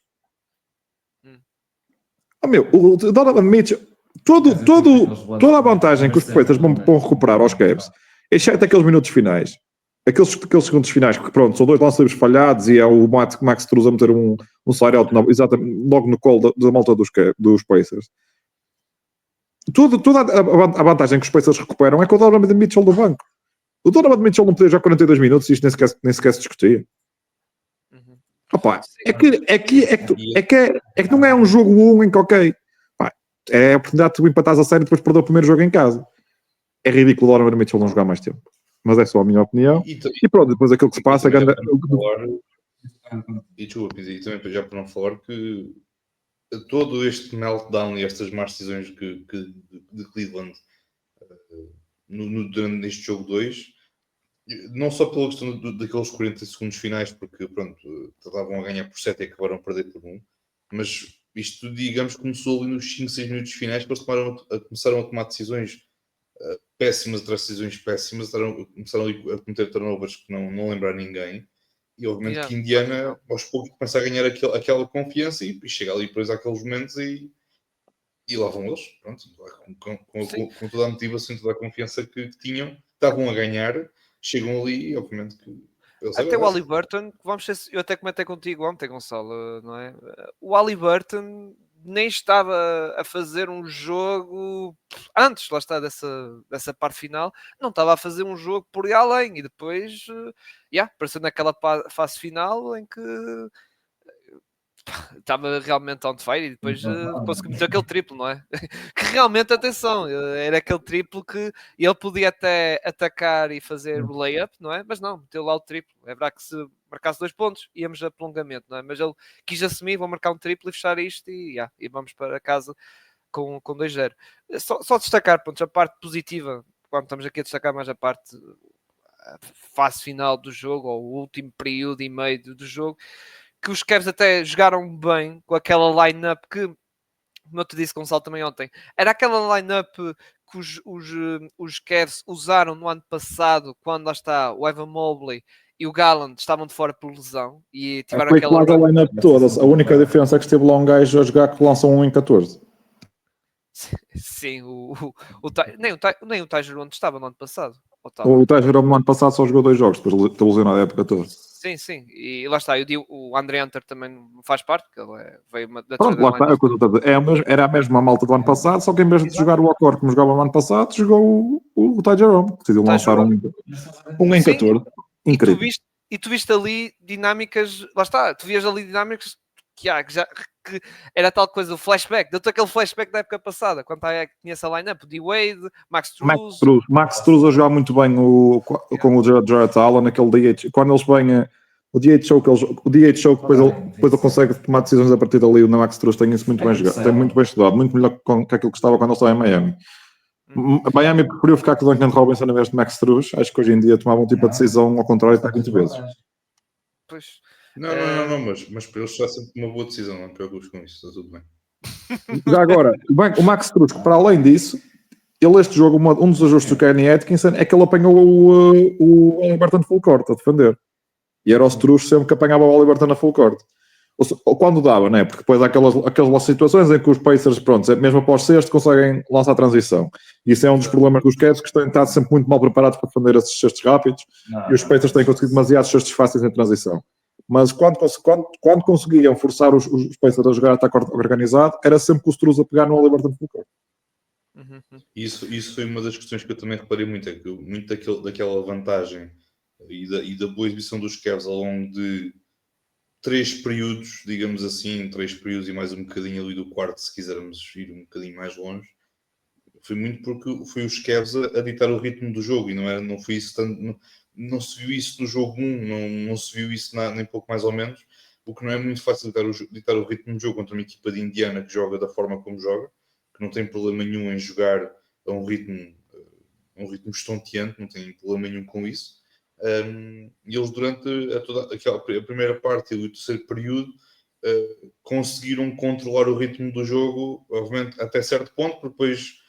O Donovan Mitchell, toda a vantagem que os Pacers vão recuperar aos Cavs, exceto aqueles minutos finais, aqueles segundos finais, que pronto, são 2 lances falhados e é o Max Struz a meter um slide-out logo no colo da malta dos Pacers. Toda a vantagem que os Pacers recuperam é com o Donovan Mitchell do banco. O Donovan Mitchell não podia jogar 42 minutos e isto nem sequer se discutia. Opa, é que não é um jogo 1 em que, ok, pá, é a oportunidade de tu empatares a série e depois perder o primeiro jogo em casa. É ridículo o Donovan Mitchell não jogar mais tempo. Mas é só a minha opinião. E pronto, depois aquilo que se passa... E também já para não falar que todo este meltdown e estas más decisões de Cleveland durante este jogo 2, não só pela questão daqueles 40 segundos finais, porque pronto, estavam a ganhar por 7 e acabaram a perder por 1, mas isto, digamos, começou ali nos 5, 6 minutos finais, que eles começaram a tomar decisões péssimas, atrás de decisões péssimas, começaram a cometer turnovers que não lembrar ninguém. E obviamente que Indiana aos poucos começa a ganhar aquela confiança e chega ali depois àqueles momentos e lá vão eles, pronto, com toda a motivação e toda a confiança que tinham, estavam a ganhar, chegam ali e obviamente que eles até o Haliburton, eu até comentei contigo ontem, Gonçalo, não é? O Haliburton nem estava a fazer um jogo antes, lá está, dessa parte final, não estava a fazer um jogo por ir além, e depois apareceu naquela fase final em que estava realmente on fire e depois conseguiu meter aquele triplo, não é? Que realmente, atenção, era aquele triplo que ele podia até atacar e fazer o layup, não é? Mas não, meteu lá o triplo. É verdade que se marcasse 2 pontos, íamos a prolongamento, não é? Mas ele quis assumir, vou marcar um triplo e fechar isto e vamos para casa com 2-0. Só destacar, pronto, a parte positiva, quando estamos aqui a destacar mais a fase final do jogo, ou o último período e meio do jogo, que os Cavs até jogaram bem com aquela line-up que, como eu te disse, Gonçalo, também ontem, era aquela line-up que os Cavs usaram no ano passado, quando lá está o Evan Mobley e o Garland estavam de fora por lesão e tiveram aquela... a line-up toda. A única diferença é que esteve lá um gajo a jogar que lançam 1 em 14. Sim, nem o Tiger onde estava no ano passado. O Tiger no ano passado só jogou 2 jogos, depois teve lesionado a época toda. Sim, e lá está, o Andre Hunter também não faz parte, porque ele veio da pronto, lá está, era a mesma malta do ano passado, só que em vez de jogar o Ocor como jogava no ano passado, jogou o Ty Jerome, que decidiu lançar um em 14. Incrível. E tu viste ali dinâmicas, lá está, tu vias ali dinâmicas que era tal coisa, o flashback, deu-te aquele flashback da época passada, quando tinha essa line-up, D-Wade, Max Struz a jogar muito bem com o Jarrett Allen, naquele DH, quando eles vêm o DH show que depois ele consegue tomar decisões a partir dali, o Max Struz tem isso muito bem jogado, tem muito bem estudado, muito melhor que aquilo que estava quando ele estava em Miami. Miami preferiu ficar com o Duncan Robinson em vez de Max Struz, acho que hoje em dia tomava um tipo de decisão ao contrário de 20 vezes. Pois... Não, mas para eles está sempre uma boa decisão, não te preocupes com isso, está tudo bem. Já agora, o Max Struz, para além disso, este jogo, um dos ajustes do Kenny Atkinson é que ele apanhou o Haliburton full court a defender. E era o Struz sempre que apanhava o Haliburton na full court. Ou quando dava, né? Porque depois há aquelas situações em que os Pacers, pronto, mesmo após sexto, conseguem lançar a transição. E isso é um dos problemas dos Cavs, que têm estado sempre muito mal preparados para defender esses cestos rápidos, e os Pacers têm conseguido demasiados cestos fáceis em transição. Mas quando conseguiam forçar os Pacers a jogar ataque organizado, era sempre com o Struz a pegar no Haliburton full court. Isso foi uma das questões que eu também reparei muito, é que muito daquela vantagem e da boa exibição dos Cavs ao longo de 3 períodos, digamos assim, 3 períodos e mais um bocadinho ali do quarto, se quisermos ir um bocadinho mais longe, foi muito porque foi os Cavs a ditar o ritmo do jogo e não foi isso tanto, não se viu isso no jogo 1, não se viu isso nem pouco mais ou menos, o que não é muito fácil ditar o ritmo do jogo contra uma equipa de Indiana que joga da forma como joga, que não tem problema nenhum em jogar a um ritmo estonteante, não tem problema nenhum com isso. E eles durante a primeira parte e o terceiro período conseguiram controlar o ritmo do jogo, obviamente até certo ponto, porque depois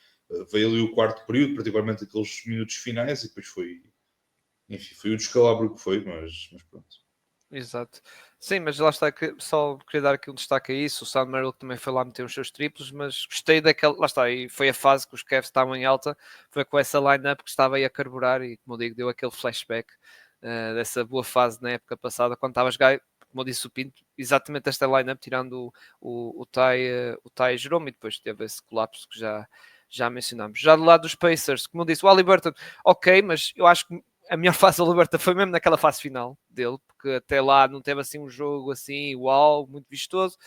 veio ali o quarto período, particularmente aqueles minutos finais, e depois foi o descalabro que foi, mas pronto. Exato. Sim, mas lá está, só queria dar aqui um destaque a isso. O Sam Merrill também foi lá meter os seus triplos, mas gostei daquela. Lá está, e foi a fase que os Cavs estavam em alta, foi com essa line-up que estava aí a carburar e, como eu digo, deu aquele flashback dessa boa fase na época passada, quando estava a jogar, como eu disse o Pinto, exatamente esta line-up, tirando o Ty Jerome, e depois teve esse colapso que já mencionamos. Já do lado dos Pacers, como eu disse, o Haliburton, ok, mas eu acho que a melhor fase da Liberta foi mesmo naquela fase final dele, porque até lá não teve assim um jogo assim, uau, muito vistoso.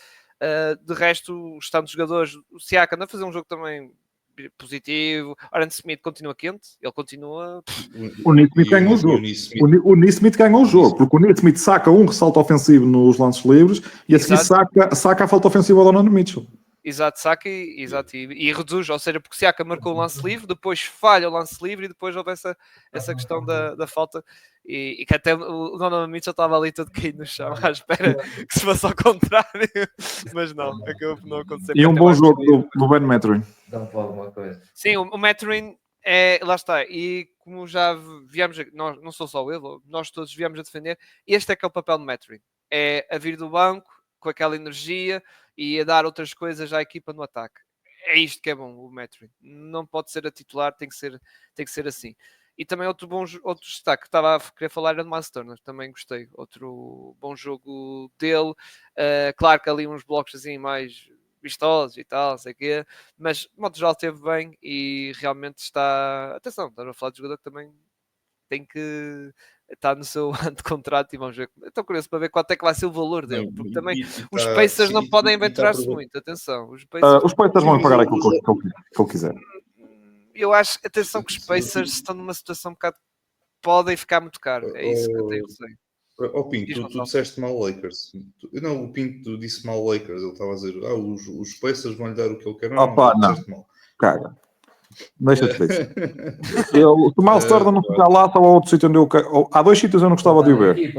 De resto, os tantos jogadores, o Siakam anda a fazer um jogo também positivo. Aaron Smith continua quente, ele continua. O Nesmith ganhou o jogo. O Nesmith ganhou o jogo, porque o Nesmith saca um ressalto ofensivo nos lances livres e a seguir saca a falta ofensiva ao Donovan Mitchell. Exato, saca e reduz, ou seja, porque Siaka marcou o lance livre, depois falha o lance livre e depois houve essa questão da falta e que até o Donovan Mitchell estava ali todo caído no chão à espera que se fosse ao contrário, mas não, acabou por não acontecer. E um bom jogo do Ben Mathurin. Sim, o Mathurin lá está, e como já viemos, não sou só eu, nós todos viemos a defender, este é que é o papel do Mathurin, é a vir do banco com aquela energia e a dar outras coisas à equipa no ataque. É isto que é bom, o Mathurin. Não pode ser a titular, tem que ser assim. E também outro destaque que estava a querer falar era do Miles Turner, também gostei. Outro bom jogo dele. Claro que ali uns blocos assim mais vistosos e tal, sei quê, mas de modo geral esteve bem e realmente está... Atenção, estamos a falar de jogador que também tem que estar no seu ano de contrato e vamos ver. Estou curioso para ver quanto é que vai ser o valor dele, porque também os Pacers não podem aventurar-se muito, atenção. Os Pacers vão pagar aquilo que eu quiser. Eu acho, atenção, que os Pacers estão numa situação um bocado, podem ficar muito caro, é isso que eu tenho receio. Pinto, tu disseste mal Lakers. Não, o Pinto disse mal Lakers. Ele estava a dizer, os Pacers vão lhe dar o que ele quer. Não, disseste mal. Caga. Deixa-te ver. Se o Miles Turner não ficar lá, só há outro sítio onde há 2 sítios eu não gostava de o ver.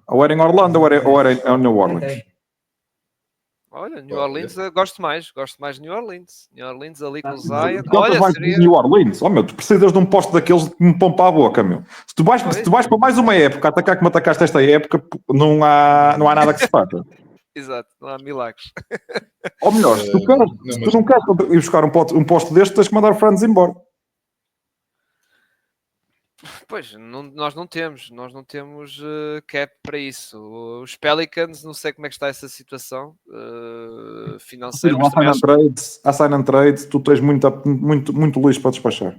Ou era em Orlando ou era em New Orleans. Olha, New Orleans, gosto mais de New Orleans. New Orleans ali com o Zion. Olha, seria... New Orleans, meu, tu precisas de um posto daqueles que me pompa a boca, meu. Se tu vais para mais uma época atacar como atacaste esta época, não há nada que se faça. Exato, não há milagres. Ou melhor, se tu não queres ir buscar um posto deste, tens que mandar o Franz embora. Pois, nós não temos cap para isso. Os Pelicans, não sei como é que está essa situação financeira. Há sign and trades, tu tens muito lixo para despachar.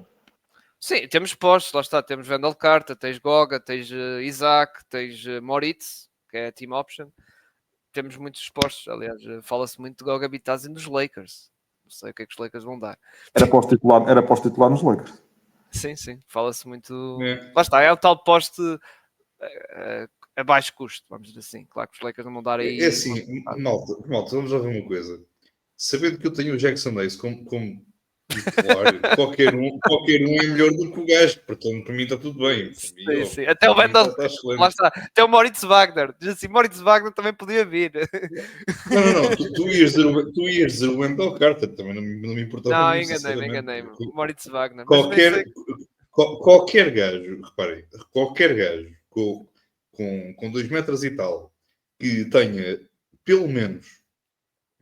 Sim, temos postos, lá está, temos Wendell Carter, tens Goga, tens Isaac, tens Moritz, que é a team option. Temos muitos postos, aliás, fala-se muito de Goga Bitadze dos Lakers. Não sei o que é que os Lakers vão dar. Era para os titular nos Lakers. Sim, fala-se muito. Lá está, é o tal poste a baixo custo, vamos dizer assim. Claro que os Lakers não vão dar aí. É assim, malta, vamos lá ver uma coisa. Sabendo que eu tenho o Jackson Hayes como titular, qualquer um é melhor do que o gajo, portanto, para mim está tudo bem. Sim. Até o Wendell, lá está, até o Moritz Wagner, diz assim, Moritz Wagner também podia vir. Não, tu ias dizer o Wendell Carter, também não me importava. Não, enganei-me. Moritz Wagner. Qualquer gajo, reparem, qualquer gajo com 2 metros e tal, que tenha pelo menos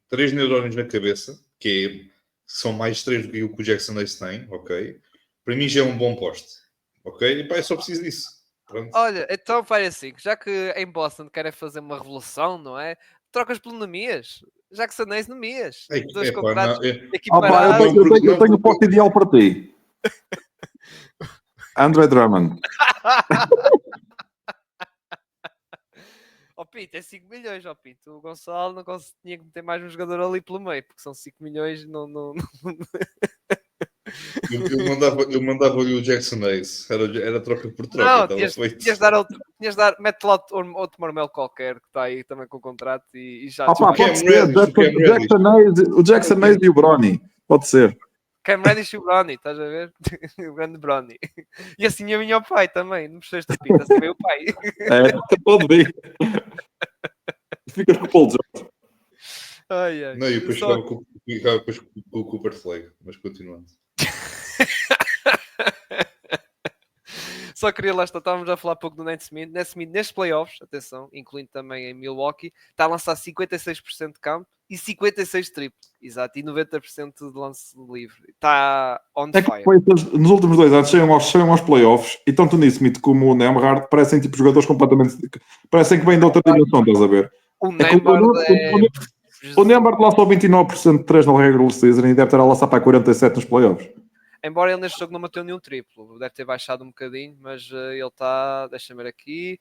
3 neurónios na cabeça, que são mais 3 do que o Jackson Hayes tem, ok? Para mim já é um bom poste, ok? E pá, eu só preciso disso. Pronto. Olha, então vai assim, já que em Boston querem fazer uma revolução, não é? Trocas pelo Nemias. Jackson Hayes Nemias. Dois Epá, não, contratos Opa, equiparados. eu tenho o pote ideal para ti. Andre Drummond. Ó Pinto, é 5 milhões, ó Pinto. O Gonçalo não tinha que meter mais um jogador ali pelo meio, porque são 5 milhões, não... eu mandava-lhe o Jackson Hayes. Era troca por troca, Não, estava feito. tinhas de dar outro, mete lá outro marmelo qualquer que está aí também com o contrato e já Opa, despacha. pode ser. O Jackson Hayes e o Bronny. Pode ser. Cam Reddish e o Bronny, estás a ver? O grande Bronny. E assim eu vinha o pai também, não percebeste o Pinto, assim veio o pai. Pode vir. Ficas com o Paul George. Ai, ai. Não, e depois Só- ficava depois com o Cooper Flag, mas continuando. Só queria lá estar, estávamos a falar um pouco do Nate Smith. Nate Smith, nestes playoffs, atenção, incluindo também em Milwaukee, está a lançar 56% de campo e 56% de triplo. Exato, e 90% de lance livre. Está on É que fire. nos últimos 2 anos chegam aos playoffs e tanto o Nismith como o Nemhard parecem tipo jogadores completamente. Parecem que vêm de outra dimensão, estás a ver? O Nembard O Nemhard lançou 29% de 3 na regular season e deve estar a lançar para 47% nos playoffs. Embora ele neste jogo não bateu nenhum triplo, deve ter baixado um bocadinho, mas ele está, deixa-me ver aqui,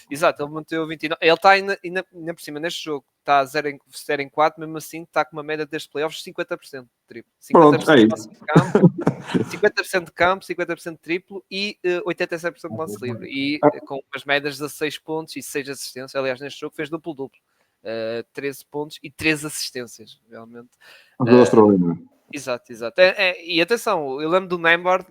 exato, ele manteve 29, ele está ainda por cima neste jogo, está 0 em 4, mesmo assim está com uma média destes playoffs de 50% de triplo, 50% Pronto, é isso. de campo, 50% de campo, 50% de triplo e 87% de lance livre, e com umas médias de 6 pontos e 6 assistências, aliás neste jogo fez duplo-duplo, 13 pontos e 13 assistências, realmente. Um jogador extraordinário. Exato. E atenção, eu lembro do Nembard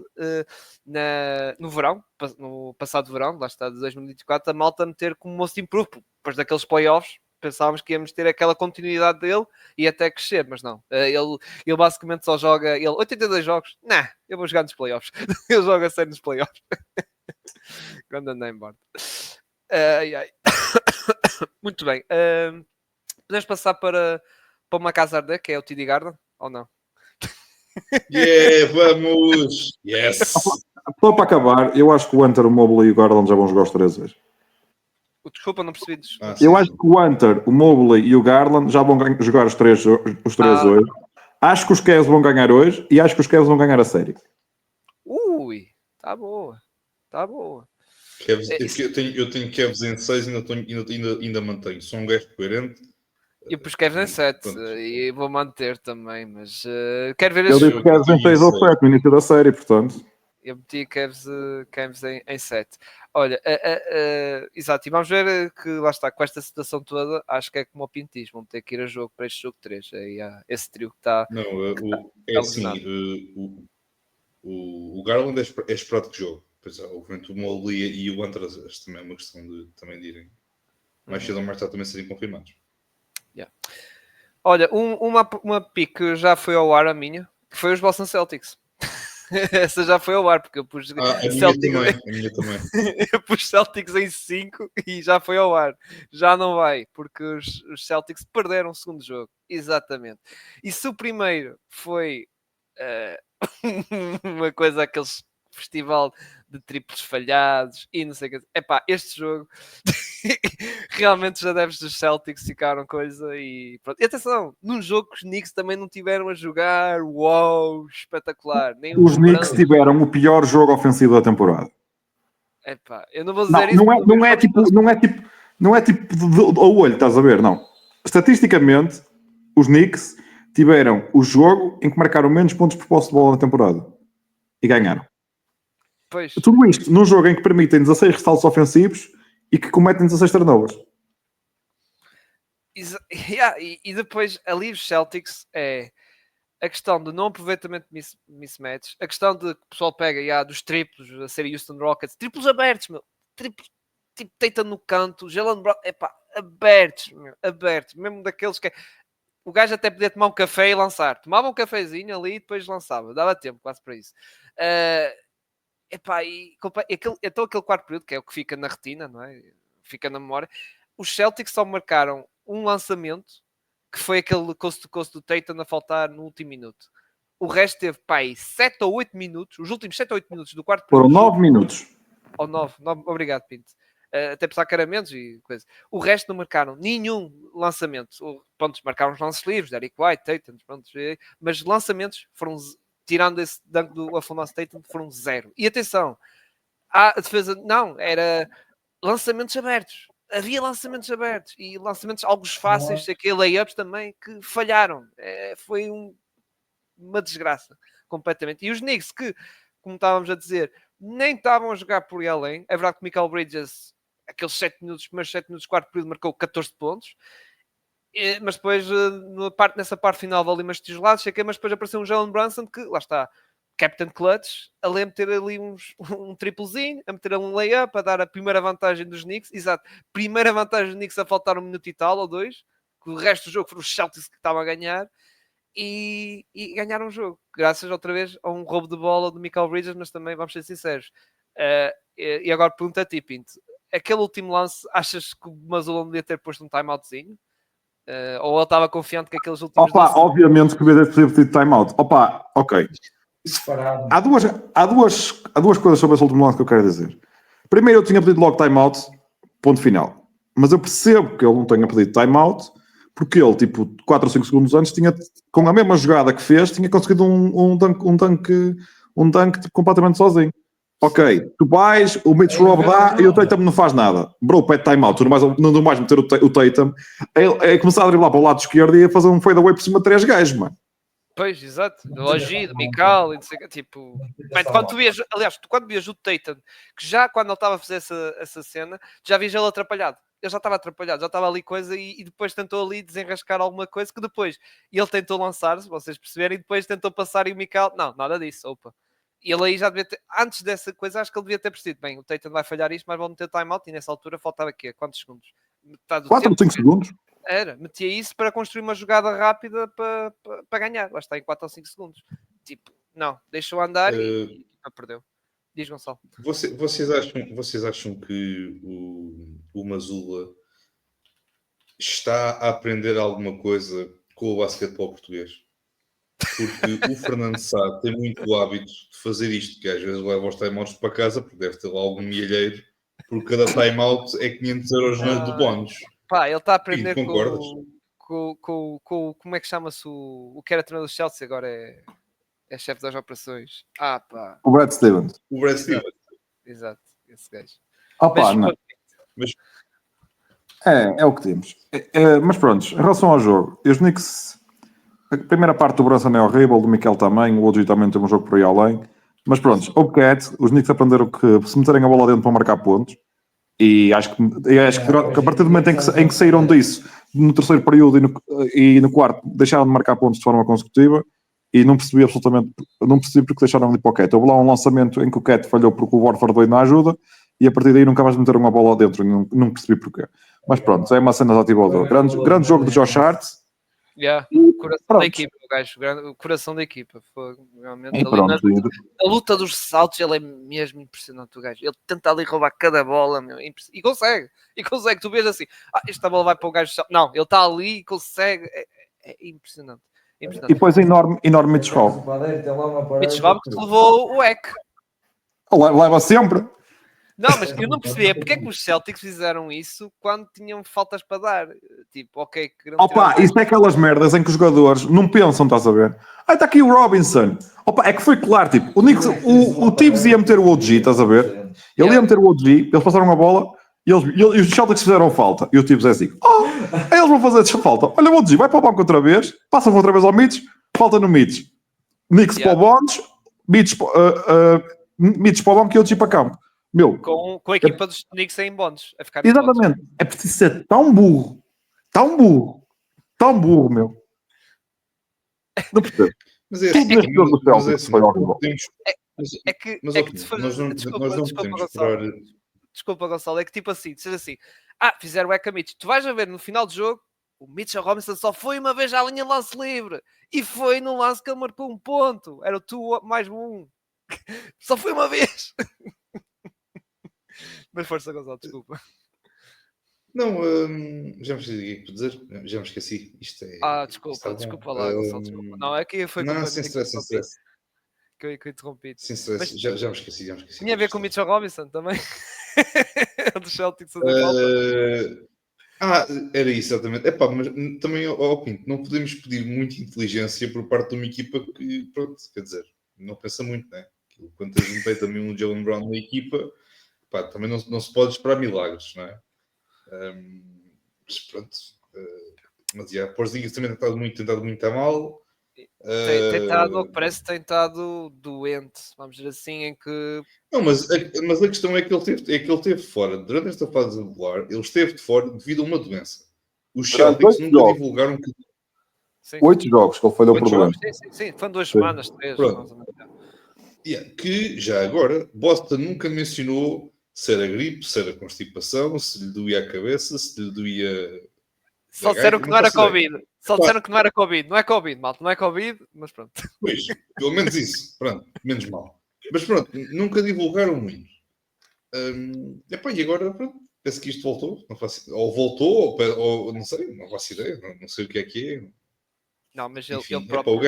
no verão, no passado verão, lá está, de 2024, a malta meter como most improved, depois daqueles playoffs, pensávamos que íamos ter aquela continuidade dele e até crescer, mas não. Ele basicamente só joga, 82 jogos, eu vou jogar nos playoffs. Ele joga sério nos playoffs. Grande Nembard. Ai, ai. Muito bem. Podemos passar para uma casa arder, que é o TD Garden, ou não? Vamos! Yes! Só para acabar, eu acho que o Hunter, o Mobley e o Garland já vão jogar os 3 hoje. Desculpa, não percebi. Eu acho que o Hunter, o Mobley e o Garland já vão jogar os três hoje. Acho que os Cavs vão ganhar hoje e acho que os Cavs vão ganhar a série. Ui, tá boa. Cavs, eu tenho Cavs em 6 e ainda mantenho. Sou um gajo coerente. E pus Cavs em 7 e vou manter também, mas quero ver Eu este disse Cavs em 6 ou 7 no início da série, portanto. Eu meti Cavs em 7. Olha, exato, e vamos ver que lá está, com esta situação toda, acho que é como o Pintis, vão ter que ir a jogo para este jogo 3. Aí há esse trio que está. Não, é assim, o Garland é esperado que jogo. Pois é, obviamente o Mobley e o Hunter também é uma questão de também de irem mais cedo ou mais tarde também serem confirmados. Yeah. Olha, uma pick que já foi ao ar a minha, que foi os Boston Celtics. Essa já foi ao ar, porque eu pus Celtics. A minha também. Eu pus Celtics em 5 e já foi ao ar. Já não vai, porque os Celtics perderam o segundo jogo. Exatamente. E se o primeiro foi uma coisa, aqueles festival de triplos falhados e não sei o que. Epá, este jogo realmente os adeptos dos Celtics ficaram coisa e pronto. E atenção, num jogo que os Knicks também não tiveram a jogar, uau, espetacular. Nem os Knicks tiveram o pior jogo ofensivo da temporada. Epá, eu não vou dizer isso. Não é tipo ao olho, estás a ver? Não. Estatisticamente, os Knicks tiveram o jogo em que marcaram menos pontos por posse de bola na temporada e ganharam. Pois. Tudo isto num jogo em que permitem 16 ressaltos ofensivos e que cometem 16 turnovers. E depois ali os Celtics é a questão de não aproveitamento de mismatch, a questão de que o pessoal pega dos triplos, a série Houston Rockets, triplos abertos, meu, triplos tipo deita no canto, Jalen Brown, abertos, mesmo daqueles que o gajo até podia tomar um café e lançar, tomava um cafezinho ali e depois lançava, dava tempo quase para isso. Então aquele quarto período, que é o que fica na retina, não é? Fica na memória, os Celtics só marcaram um lançamento, que foi aquele coast-to-coast do Tatum a faltar no último minuto. O resto teve, 7 ou 8 minutos, os últimos 7 ou 8 minutos do quarto período. Foram 9 minutos. Ou 9. Obrigado, Pinto. Até pensar que era menos e coisa. O resto não marcaram nenhum lançamento. Pronto, marcaram os lances livres, Derek White, Tatum, pronto, mas lançamentos foram, tirando esse dunk do Afonso Tatum, foram 0. E atenção, a defesa não, era lançamentos abertos. Havia lançamentos abertos e lançamentos alguns fáceis, sei que layups também, que falharam. Foi uma desgraça, completamente. E os Knicks, que, como estávamos a dizer, nem estavam a jogar por aí além. É verdade que o Michael Bridges, aqueles 7 minutos, primeiros 7 minutos, quarto período, marcou 14 pontos. Mas depois, nessa parte final, ali umas tijoladas, mas depois apareceu um Jalen Brunson que, lá está, Captain Clutch, a meter ali um triplezinho, a meter ali um layup, a dar a primeira vantagem dos Knicks. Exato, primeira vantagem dos Knicks a faltar 1 minuto e tal, ou 2, que o resto do jogo foram os Celtics que estavam a ganhar. E ganharam o jogo, graças outra vez a um roubo de bola do Michael Bridges, mas também, vamos ser sinceros. E agora pergunta a ti, Pinto, aquele último lance, achas que o Mazzulla devia ter posto um timeoutzinho? Ou ele estava confiante que aqueles últimos... Obviamente que devia ter pedido timeout. Ok. Há duas coisas sobre esse último lance que eu quero dizer. Primeiro, eu tinha pedido logo timeout, ponto final. Mas eu percebo que ele não tenha pedido timeout, porque ele, tipo, 4 ou 5 segundos antes, tinha, com a mesma jogada que fez, tinha conseguido um dunk tipo, completamente sozinho. Ok, tu vais, o Mitch Rob dá e o Tatum não faz nada. Bro, pede timeout, não dou mais meter o Tatum. É começar a driblar para o lado esquerdo e a fazer um fadeaway por cima de 3 gajos, mano. Pois, exato. Do Oji, do Mikal, e não sei o que, tipo... quando tu vias o Tatum, que já quando ele estava a fazer essa cena, já vias ele atrapalhado. Ele já estava atrapalhado, já estava ali coisa e depois tentou ali desenrascar alguma coisa que depois ele tentou lançar, se vocês perceberem, e depois tentou passar e o Mikal... Não, nada disso, opa. E ele aí já devia ter... Antes dessa coisa, acho que ele devia ter percebido. Bem, o Tatum vai falhar isto, mas vão meter timeout e nessa altura faltava aquê? Quantos segundos? Metade do 4 ou 5 segundos? metia isso para construir uma jogada rápida para ganhar. Lá está, em 4 ou 5 segundos. Tipo, não, deixou andar e perdeu. Diz, Gonçalo. Vocês acham que o Mazzulla está a aprender alguma coisa com o basquetebol português? Porque o Fernando Sá tem muito o hábito de fazer isto, que às vezes leva os timeouts para casa, porque deve ter lá algum milheiro, porque cada timeout é 500 euros de bónus. Pá, ele está a aprender Sim, concordas? com como é que chama-se o que era treinador do Chelsea, agora é chefe das operações. Pá. O Brad Stevens. O Brad Stevens. Exato, esse gajo. Mas é o que temos. Mas pronto, em relação ao jogo, os Knicks, a primeira parte do Brunson é horrível, do Mikel também, o OG também tem um jogo por aí além. Mas pronto, o Cat, os Knicks aprenderam que se meterem a bola dentro para marcar pontos, e acho que a partir do momento em que saíram disso, no terceiro período e no quarto, deixaram de marcar pontos de forma consecutiva, e não percebi porque deixaram ali para o Cat. Houve lá um lançamento em que o Cat falhou porque o Warford veio na ajuda, e a partir daí nunca mais meteram uma bola dentro, e não percebi porquê. Mas pronto, é uma cena desativadora. Grande jogo de Josh Hart. Coração da equipa, o gajo, o coração da equipa. Foi realmente a luta dos saltos, ele é mesmo impressionante. O gajo, ele tenta ali roubar cada bola, meu, e consegue. Tu vês assim, esta bola vai para o gajo. Não, ele está ali e consegue. É impressionante. E depois enorme Mitch Rob. Mitch Rob que levou o EC. Leva sempre. Não, mas eu não percebia porque é que os Celtics fizeram isso quando tinham faltas para dar. Tipo, ok... Isso é aquelas merdas em que os jogadores não pensam, estás a ver? Está aqui o Robinson. É que foi claro, tipo, o Tibbs ia meter o OG, estás a ver? Ele ia meter o OG, eles passaram a bola e os Celtics fizeram falta. E o Tibbs é assim, eles vão fazer essa falta. Olha o OG, vai para o banco outra vez, passam outra vez ao Mitch, falta no Mitch. Knicks para o Bonds, Mitch para o banco e o OG para campo. Meu, com a equipa dos Knicks em bónus. Exatamente. É preciso ser tão burro, meu. Não percebo. Mas é assim, nós não podemos esperar... Desculpa, Gonçalo, é que tipo assim, dizer assim, fizeram o Eka Mitch. Tu vais a ver no final do jogo, o Mitchell Robinson só foi uma vez à linha de lance livre. E foi no lance que ele marcou um ponto. Era o 2 mais 1. Só foi uma vez. Mas força, Gonçalo, desculpa. Não, já me esqueci o que dizer. Já me esqueci. Isto é. Desculpa lá, Gonçalo, desculpa. Não, é que foi não, sem stress. que eu interrompi. Sem stress. Mas- Já me esqueci. Tinha a ver com o Mitchell Robinson também. Do Celtics a falta. Era isso, exatamente. Epá, mas também, Pinto, não podemos pedir muita inteligência por parte de uma equipa que, pronto, quer dizer, não pensa muito, né? Quando tens também um Jalen Brown na equipa, pá, também não se pode esperar milagres, não é? Mas pronto. Mas Porzingis também tem tentado muito a mal. Tem estado, ao que parece, tem estado doente, vamos dizer assim, em que... Não, mas a questão é que ele teve fora. Durante esta fase regular, ele esteve de fora devido a uma doença. Os Durante Celtics 8 nunca jogos. divulgaram que... Sim. 8 jogos que ele falhou por Oito doença. Sim, foram 2 Sim. semanas, 3, Pronto. mais ou menos. Que, já agora, Boston nunca mencionou se era gripe, se era constipação, se lhe doía a cabeça, se lhe doía... Só disseram que não era Covid. Só Pá. disseram que não era Covid. Não é Covid, malta. Não é Covid, mas pronto. Pois, pelo menos isso. Pronto, menos mal. Mas pronto, nunca divulgaram muito. Epá, e agora, pronto, penso que isto voltou. Não faço, ou voltou, ou não sei, não faço ideia. Não sei o que é. Não, mas Enfim, ele epá, próprio... o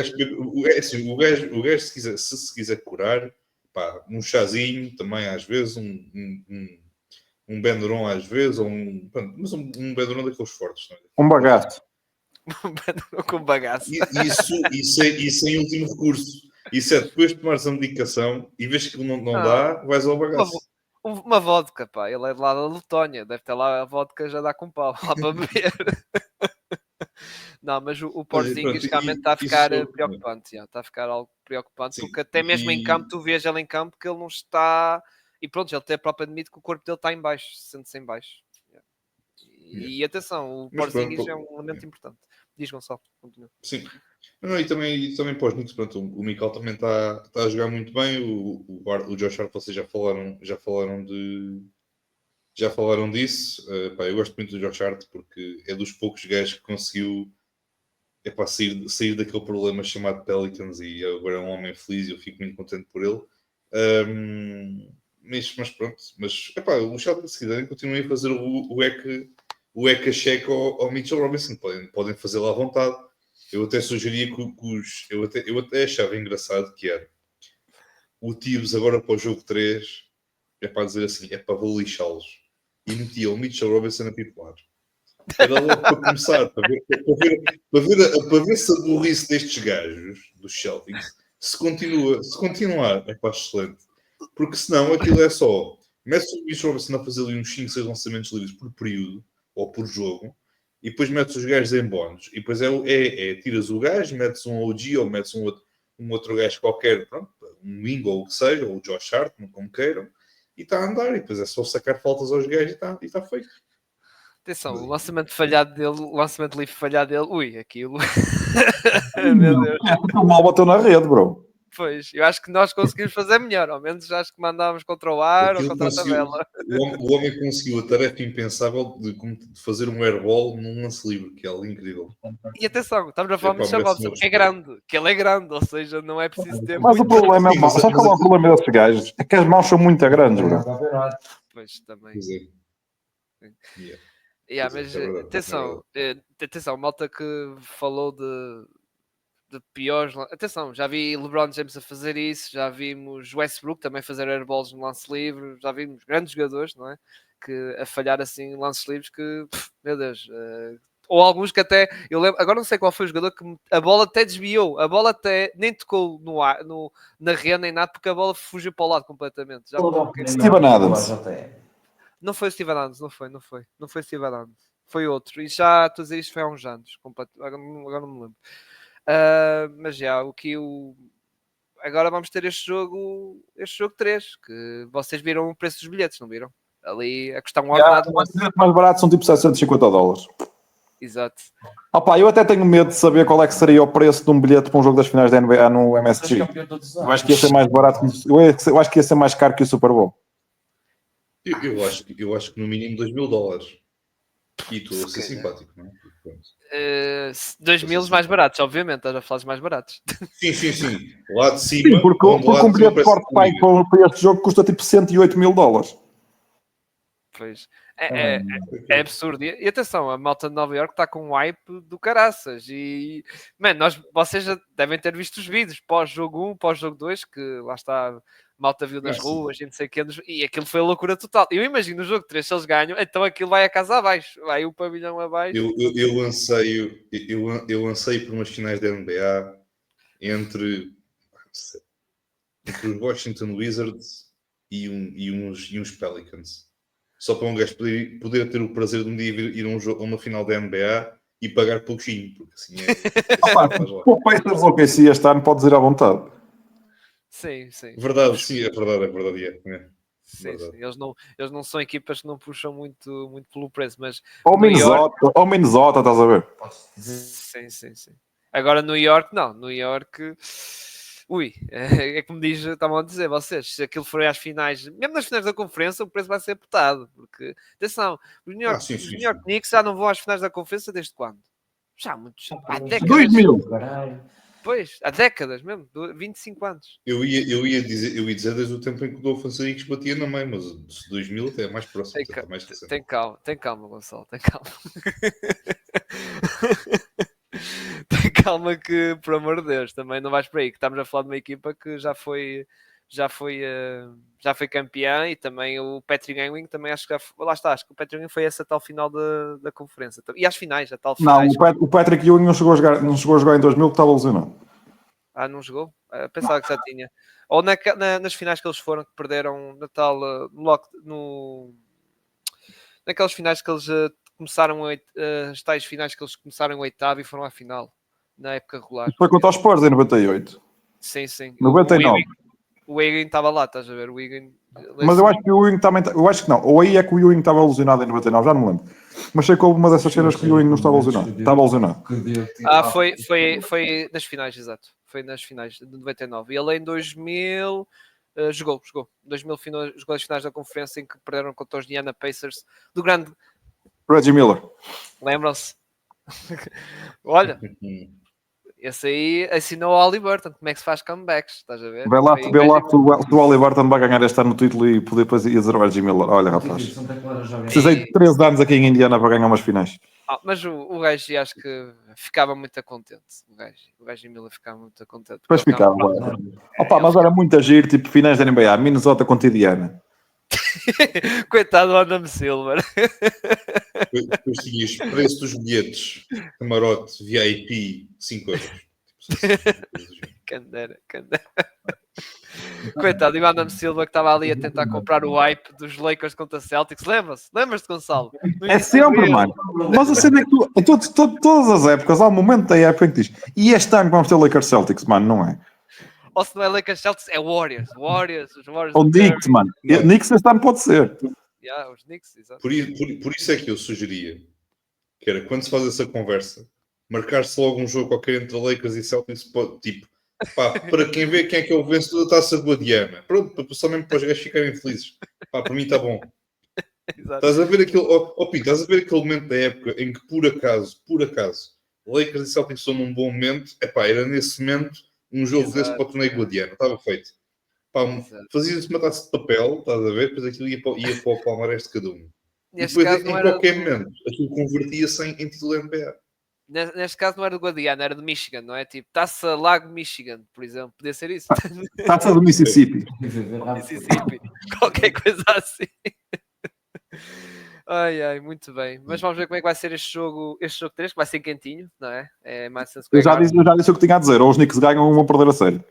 gajo se quiser curar, pá, um chazinho também às vezes, um Benuron às vezes, ou pronto, mas um Benuron daqueles fortes. Não é? Um bagaço. com bagaço. Isso é em último recurso. Isso é depois de tomares a medicação e vês que não dá, vais ao bagaço. Uma vodka, pá. Ele é de lá da Letónia. Deve ter lá a vodka já dá com pau lá para beber. Não, mas o Porzingis realmente está a ficar preocupante. Já, está a ficar algo preocupante. Sim, Porque até mesmo em campo, tu vês ele em campo que ele não está... E pronto, ele até próprio admite que o corpo dele está em baixo. Sente-se em baixo. E atenção, o Mas Porzingis pronto, é um elemento importante. Diz, Gonçalo. Continua. Sim. Não, e também para os Knicks, pronto, o Mikal também está a jogar muito bem. O Josh Hart, vocês já falaram disso. Pá, eu gosto muito do Josh Hart porque é dos poucos gajos que conseguiu sair daquele problema chamado Pelicans e agora é um homem feliz e eu fico muito contente por ele. Mas pronto, o Celtics, se quiserem, continuem a fazer o Eka-check ao Mitchell Robinson. Podem fazê-lo à vontade. Eu até sugeria que eu até achava engraçado que era o Tibbs agora para o jogo 3 é para dizer assim, é para vou lixá-los. E metia o Mitchell Robinson a titular. Era logo para começar, para ver se a burrice destes gajos, dos Celtics, se continuar, é para excelente. Porque senão aquilo é só, metes o Mitchell Robinson a fazer ali uns 5, 6 lançamentos livres por período, ou por jogo, e depois metes os gajos em bónus. E depois tiras o gajo, metes um OG, ou metes um outro gajo qualquer, pronto, um wing ou o que seja, ou o Josh Hart, como queiram, e está a andar. E depois é só sacar faltas aos gajos e está feito. Atenção, o lançamento falhado dele, o lançamento livre falhado dele, ui, aquilo. Meu Deus. O mal bateu na rede, bro. Pois, eu acho que nós conseguimos fazer melhor, ao menos acho que mandávamos contra o ar ou contra a tabela. O homem conseguiu a tarefa impensável de fazer um airball num lance livre, que é algo incrível. E atenção, estamos a falar de Mitchell Robinson, que é grande, que ele é grande, ou seja, não é preciso ter Mas muito... o problema é mau. Sabe qual é o problema desses gajos? É que as mãos são muito grandes, bro. Pois, também. Pois é. Mas atenção, malta que falou de piores... Atenção, já vi LeBron James a fazer isso, já vimos Westbrook também fazer airballs no lance livre, já vimos grandes jogadores, não é? Que a falhar assim lances livres que, meu Deus... ou alguns que até, eu lembro, agora não sei qual foi o jogador que a bola até desviou, a bola até nem tocou na rede nem nada, porque a bola fugiu para o lado completamente. Já Steven Adams. Não foi o Steven Adams, não foi o Steven Adams, foi outro, e já estou a dizer isto foi há uns anos, agora não me lembro. Mas já, agora vamos ter este jogo 3, que vocês viram o preço dos bilhetes, não viram? Ali a custar um ordenado. Os bilhetes mais baratos são tipo $750. Exato. Eu até tenho medo de saber qual é que seria o preço de um bilhete para um jogo das finais da NBA no MSG. Eu acho que ia ser mais barato, eu acho que ia ser mais caro que o Super Bowl. Eu acho que no mínimo $2.000. E estou a ser simpático, não é? 2.000 mais baratos, obviamente, estás a falar dos mais baratos. Sim. Lá de cima. Sim, porque um bilhete de Fortnite para este jogo custa tipo $108 mil. Pois. É absurdo. E atenção, a malta de Nova York está com um hype do caraças. E, mano, vocês já devem ter visto os vídeos pós-jogo 1, pós-jogo 2, que lá está, a malta viu nas ruas e não sei o que. E aquilo foi a loucura total. Eu imagino o jogo 3, se eles ganham, então aquilo vai a casa abaixo. Vai o pavilhão abaixo. Eu anseio por umas finais da NBA entre os Washington Wizards e uns Pelicans. Só para um gajo poder ter o prazer de um dia ir a uma final da NBA e pagar pouquinho, porque assim O Pacers ou KC este ano pode dizer à vontade. Sim. Verdade, sim, é verdade. Sim. Eles não são equipas que não puxam muito pelo preço, mas Ou Minnesota, estás a ver? Sim. Agora New York, não. New York, é como estavam a dizer vocês, se aquilo for às finais, mesmo nas finais da conferência, o preço vai ser apertado, porque, atenção, os New York Knicks já não vão às finais da conferência desde quando? Já há décadas. 2000. Pois, há décadas mesmo, 25 anos. Eu ia dizer desde o tempo em que o Dolphins Henriques batia na mãe, mas de 2000 até é mais próximo. Tem calma, Gonçalo, tem calma. Tem calma que, por amor de Deus, também não vais por aí, que estamos a falar de uma equipa que já foi campeã, e também o Patrick Ewing também acho que acho que o Patrick Ewing foi essa tal final da conferência. E às finais, a tal finais. Não, o Patrick Ewing não chegou a jogar em 2000, que estava lesionado. Não jogou? Pensava que já tinha. Ou nas finais que eles foram, que perderam na tal naquelas finais que eles começaram as tais finais que eles começaram em oitavo e foram à final na época regular. Foi contra os Spurs em 98. Sim. 99. O Wiggin estava lá, estás a ver? O Wiggin. Mas eu acho que o Ewing também. Eu acho que não. Ou aí é que o Ewing estava lesionado em 99, já não me lembro. Mas sei que houve uma dessas cenas que o Ewing não estava lesionado. Estava lesionado. Foi nas finais, exato. Foi nas finais de 99. E ele em 2000 jogou. 2000 jogou as finais da conferência em que perderam contra os Indiana Pacers do grande Reggie Miller. Lembram-se? Olha, esse aí assinou o Haliburton. Como é que se faz comebacks? Estás a ver? Vê lá se o Haliburton vai ganhar este ano o título e poder depois ir dizer o Reggie Miller. Olha, rapaz. Precisei de 13 anos aqui em Indiana para ganhar umas finais. Mas o gajo acho que ficava muito contente. O gajo Miller ficava muito contente. Depois ficava. Mas era muito agir, tipo finais da NBA, Minnesota contra Indiana. Coitado do Adam Silver. Depois tinhas preço dos bilhetes, camarote, VIP, 5 euros. Candera. Coitado, e o Adam Silva que estava ali a tentar comprar o hype dos Lakers contra Celtics. Lembras-te, Gonçalo? É sempre, mano. Mas a cena é que todas as épocas, há um momento da época em que diz, e este ano vamos ter Lakers Celtics, mano, não é? Ou se não é Lakers Celtics, é Warriors. Os Warriors. Ou Knicks, mano. Knicks este ano pode ser. Os Knicks, exato. Por isso é que eu sugeria que era, quando se faz essa conversa, marcar-se logo um jogo qualquer entre Lakers e Celtics, tipo, para quem vê quem é que é o vencedor da Taça do Adiana. Pronto, só mesmo para os gajos ficarem felizes. Para mim está bom. Exato. Estás a ver estás a ver aquele momento da época em que, por acaso, Lakers e Celtics estão num bom momento. Era nesse momento um jogo desse para o torneio Guadiana. Estava feito. Fazia-se uma taça de papel, estás a ver? Depois aquilo ia para o palmarés de cada um. E depois, em qualquer momento, aquilo convertia-se em título NBA. Neste caso não era do Guadiana, era do Michigan, não é? Tipo, Taça Lago Michigan, por exemplo. Podia ser isso. Taça do Mississippi. Qualquer coisa assim. Ai, muito bem. Mas vamos ver como é que vai ser este jogo 3, que vai ser quentinho, não é? É mais eu já disse o que tinha a dizer. Ou os Knicks ganham ou vão perder a série.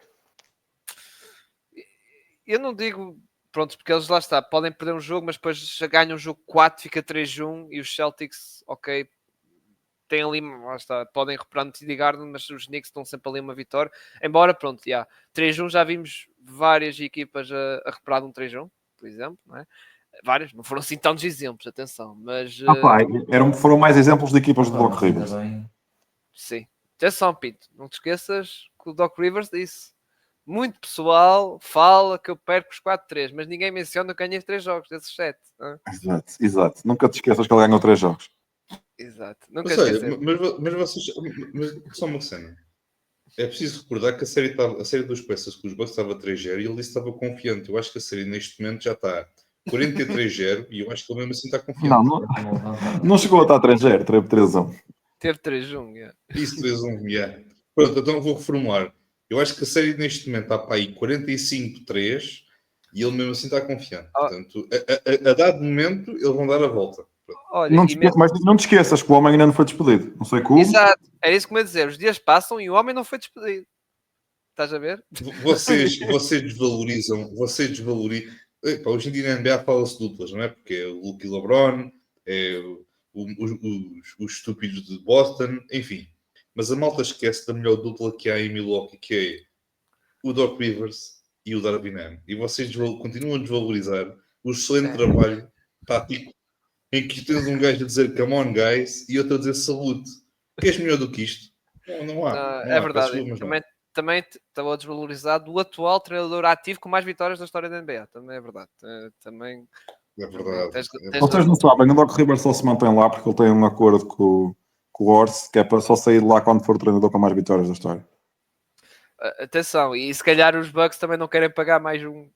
Eu não digo, pronto, porque eles lá está, podem perder um jogo, mas depois já ganham um jogo 4, fica 3-1 e os Celtics, ok, têm ali, lá está, podem recuperar no TD Garden, mas os Knicks estão sempre ali uma vitória. Embora, pronto, 3-1 já vimos várias equipas a recuperar de um 3-1, por exemplo, não é? Várias, não foram assim tantos exemplos, atenção, mas... foram mais exemplos de equipas do Doc Rivers. Sim. Atenção, Pinto, não te esqueças que o Doc Rivers disse: muito pessoal fala que eu perco os 4-3, mas ninguém menciona que eu ganhei 3 jogos desses 7. Exato. Nunca te esqueças que ele ganhou 3 jogos. Exato. Nunca esquecer. Mas vocês... Mas só uma cena. É preciso recordar que a série dos peças que os Bucks estava 3-0 e ele disse que estava confiante. Eu acho que a série neste momento já está 43-0 e eu acho que ele mesmo assim está confiante. Não chegou a estar 3-0, 3-1. Teve 3-1. Yeah. Isso 3-1, yeah. Pronto, então vou reformular. Eu acho que a série neste momento está para aí 45-3 e ele mesmo assim está confiante. Portanto, a dado momento, eles vão dar a volta. Olha, Mas não te esqueças que o homem ainda não foi despedido. Não sei como. Exato, era isso que eu ia dizer. Os dias passam e o homem não foi despedido. Estás a ver? Vocês desvalorizam. Epá, hoje em dia na NBA fala-se duplas, não é? Porque é o Luke e LeBron, é os estúpidos de Boston, enfim. Mas a malta esquece da melhor dupla que há em Milwaukee, que é o Doc Rivers e o Darvin Ham. E vocês continuam a desvalorizar o excelente trabalho tático em que tens um gajo a dizer come on guys e outro a dizer salute. Queres melhor do que isto? Não há. É verdade. Também estava desvalorizado o atual treinador ativo com mais vitórias da história da NBA. Também é verdade. Também é verdade. Vocês não sabem, o Doc Rivers só se mantém lá porque ele tem um acordo com o Horse, que é para só sair de lá quando for o treinador com mais vitórias da história. Atenção, e se calhar os Bucks também não querem pagar mais um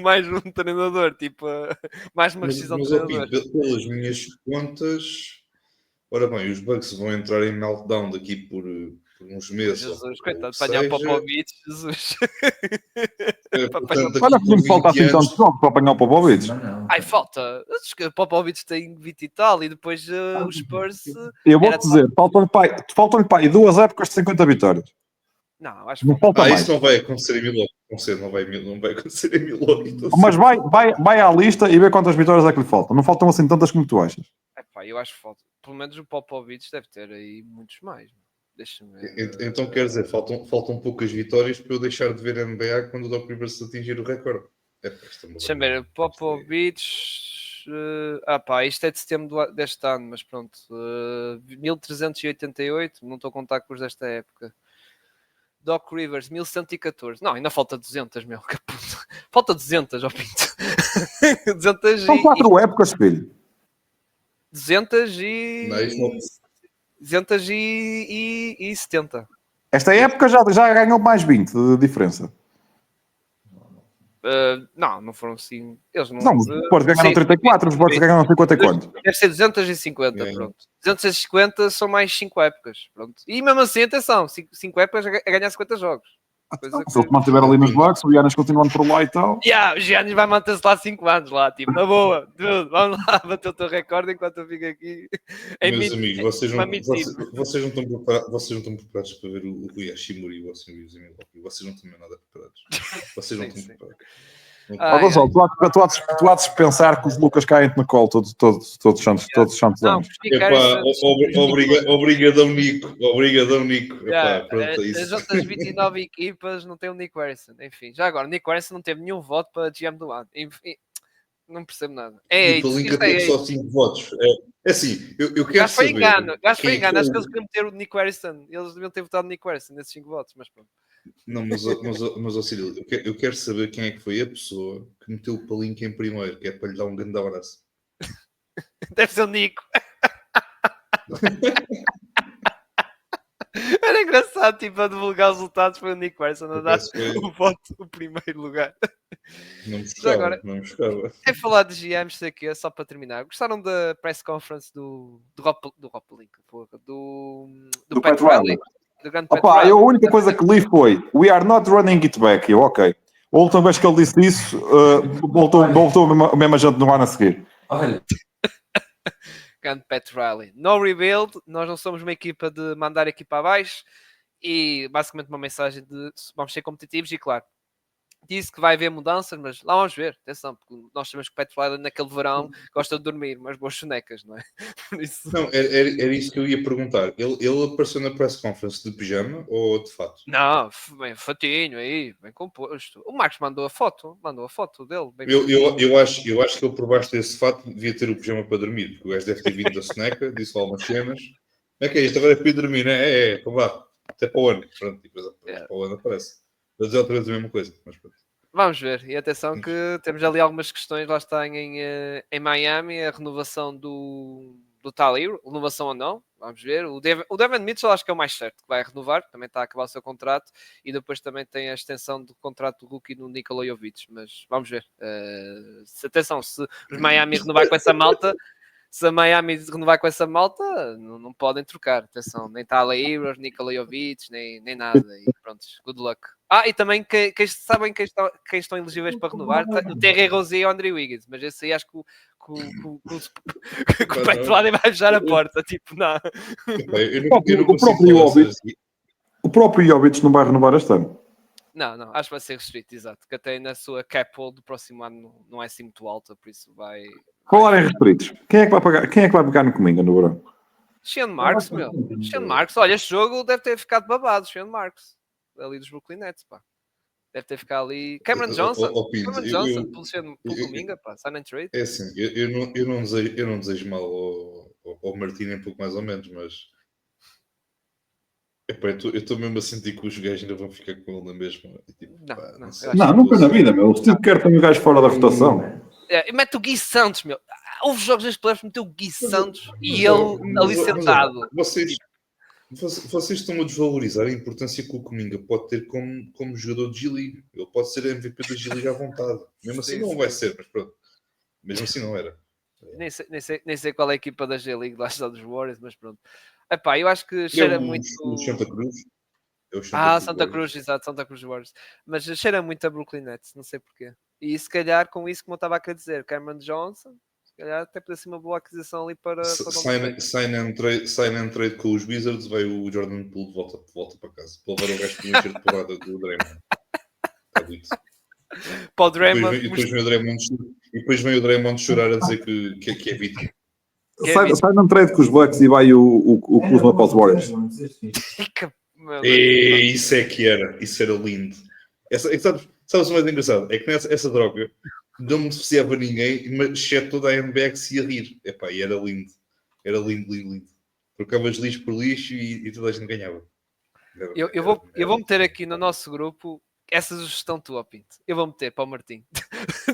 mais um treinador, tipo, mais uma rescisão de treinador. Pelas minhas contas, ora bem, os Bucks vão entrar em meltdown daqui por uns meses. Jesus, coitado, apanhar o Popovich, Jesus. Olha que não falta assim tantos jogos para apanhar o Popovich. Ai, falta. O Popovich tem 20 e tal, e depois os Spurs. Eu vou-te dizer, faltam-lhe pai 2 épocas de 50 vitórias. Não, acho que não falta mais. Isso não vai acontecer em Milwaukee. Não vai acontecer em Milwaukee. Mas vai à lista e vê quantas vitórias é que lhe faltam. Não faltam assim tantas como tu achas. Eu acho que falta. Pelo menos o Popovich deve ter aí muitos mais. Deixa-me ver. Então quer dizer, faltam poucas vitórias para eu deixar de ver a NBA quando o Doc Rivers atingir o recorde. Deixa-me ver, o Popovich. Isto é de setembro deste ano, mas pronto. 1388, não estou a contar com os desta época. Doc Rivers, 1114. Não, ainda falta 200, meu. Que puta. Falta 200, ó Pinto. 200 São 4 épocas, filho. 200 e... Não, 200 e 70. Esta época já ganhou mais 20 de diferença. Não foram assim. Eles não. Não, os Spurs ganharam 34, os Spurs ganharam 50 e quanto? Deve ser 250, pronto. 250 são mais 5 épocas, pronto. E mesmo assim, atenção, 5 épocas a ganhar 50 jogos. Se ele mantiver ali nos Bucks, o Giannis continuando por lá e tal. O Giannis vai manter-se lá 5 anos, lá, tipo, na boa. Dude, vamos lá bater o teu recorde enquanto eu fico aqui. Meus amigos, vocês não estão preparados para ver o Rui Hashimura e o Austin Reeves em Milwaukee. Vocês não estão nada preparados. Vocês não estão preparados. Tu há de pensar que os Lucas caem-te na cola todos os santos anos. Obrigadão, Nico. As outras 29 equipas não têm o Nick Harrison. Enfim, já agora, o Nick Harrison não teve nenhum voto para GM do ano. Enfim, não percebo nada. E o Palinca teve só 5 votos. É assim, eu quero saber... Gajo foi engano. Acho que eles queriam meter o Nick Harrison. Eles deviam ter votado no Nick Harrison nesses 5 votos, mas pronto. Não, mas Cyril, eu quero saber quem é que foi a pessoa que meteu o Palinca em primeiro, que é para lhe dar um grande abraço. Deve ser o Nico. Era engraçado, tipo, a divulgar os resultados foi o Nick Harrison a dar o voto, o primeiro lugar. Não me buscava. É falar de GMs, sei que só para terminar. Gostaram da press conference do Rob Palinka, do Pat Riley? A única coisa que li foi We are not running it back. Eu, ok. A última vez que ele disse isso, voltou a mesma gente no ano a seguir. Olha. Grande Pat Riley. No rebuild, nós não somos uma equipa de mandar a equipa abaixo e basicamente uma mensagem de vamos ser competitivos e claro, disse que vai haver mudanças, mas lá vamos ver, atenção, porque nós sabemos que o Pat Riley naquele verão gosta de dormir, umas boas sonecas, não é? Por isso... Não, era isso que eu ia perguntar. Ele apareceu na press conference de pijama ou de fato? Não, bem fatinho aí, bem composto. O Marcos mandou a foto dele. Eu acho que ele por baixo desse fato devia ter o pijama para dormir, porque o gajo deve ter vindo da soneca, disse algumas cenas. Como é que é isto? Agora é para ir dormir, não é? Então vá, até para o ano. Pronto, e depois para o ano aparece. Vou dizer outra vez a mesma coisa, mas pronto. Vamos ver, e atenção que temos ali algumas questões, lá está em Miami, a renovação do do Tyler Hero, renovação ou não, vamos ver. O Devin Mitchell acho que é o mais certo, que vai renovar, que também está a acabar o seu contrato, e depois também tem a extensão do contrato do rookie no Nikola Jovic, mas vamos ver. Atenção, se os Miami renovar com essa malta, se a Miami renovar com essa malta, não podem trocar, atenção, nem Tyler Hero, Nikola Jovic, nem nada, e pronto, good luck. E também, sabem quem estão elegíveis para renovar? O Terry Rozier e o Andrew Wiggins, mas esse aí acho que o Pat Riley vai fechar a porta, tipo, não. O próprio Jovic não vai renovar este ano. Não, acho que vai ser restrito, exato, que até na sua cap hold do próximo ano não é assim muito alta, por isso vai... Falar em restritos, quem é que vai pagar? Quem é que vai pegar no Cominga no verão? Sean Marks, meu. Sean Marks, olha, este jogo deve ter ficado babado, Sean Marks, ali dos Brooklyn Nets, pá. Deve ter ficado ali. Cameron Johnson, pelo Cominga, pá, sign and trade. É assim, eu não desejo mal ao Martim, nem pouco mais ou menos, mas epá, eu estou mesmo a sentir que os gajos ainda vão ficar com ele na mesma. Tipo, nunca na vida, meu. O Steve Kerr tem o gajo fora da rotação. E mete o Gui Santos, meu. Houve jogos neste playoffs, meteu o Gui Santos e ele ali sentado. Vocês estão a desvalorizar a importância que o Cominga pode ter como jogador de G-League. Ele pode ser MVP da G-League à vontade. Mesmo assim não vai ser, mas pronto. Mesmo assim não era. Nem sei qual é a equipa da G-League lá está dos Warriors, mas pronto. Epá, eu acho que cheira muito... O Santa Cruz. Santa Cruz, exato, Santa Cruz Warriors. Mas cheira muito a Brooklyn Nets, não sei porquê. E se calhar com isso, como eu estava a querer dizer, Cameron Johnson, se calhar até podia ser uma boa aquisição ali para sign and trade com os Wizards, vai o Jordan Poole de volta para casa. Para levar o resto de encher de porrada do Draymond. Está dito. Para o Draymond. E depois vem o Draymond chorar a dizer que é vítima. Sai num trade com os Bucks e vai o Kuzma para os Warriors. Isso é que era. Isso era lindo. Sabes o mais engraçado? É que essa droga não me beneficiava ninguém, mas exceto toda a NBA que se ia rir. Epá, e era lindo. Era lindo. Trocavas lixo por lixo e toda a gente ganhava. Eu vou meter aqui no nosso grupo essa sugestão tua, Pinto. Eu vou meter para o Martim.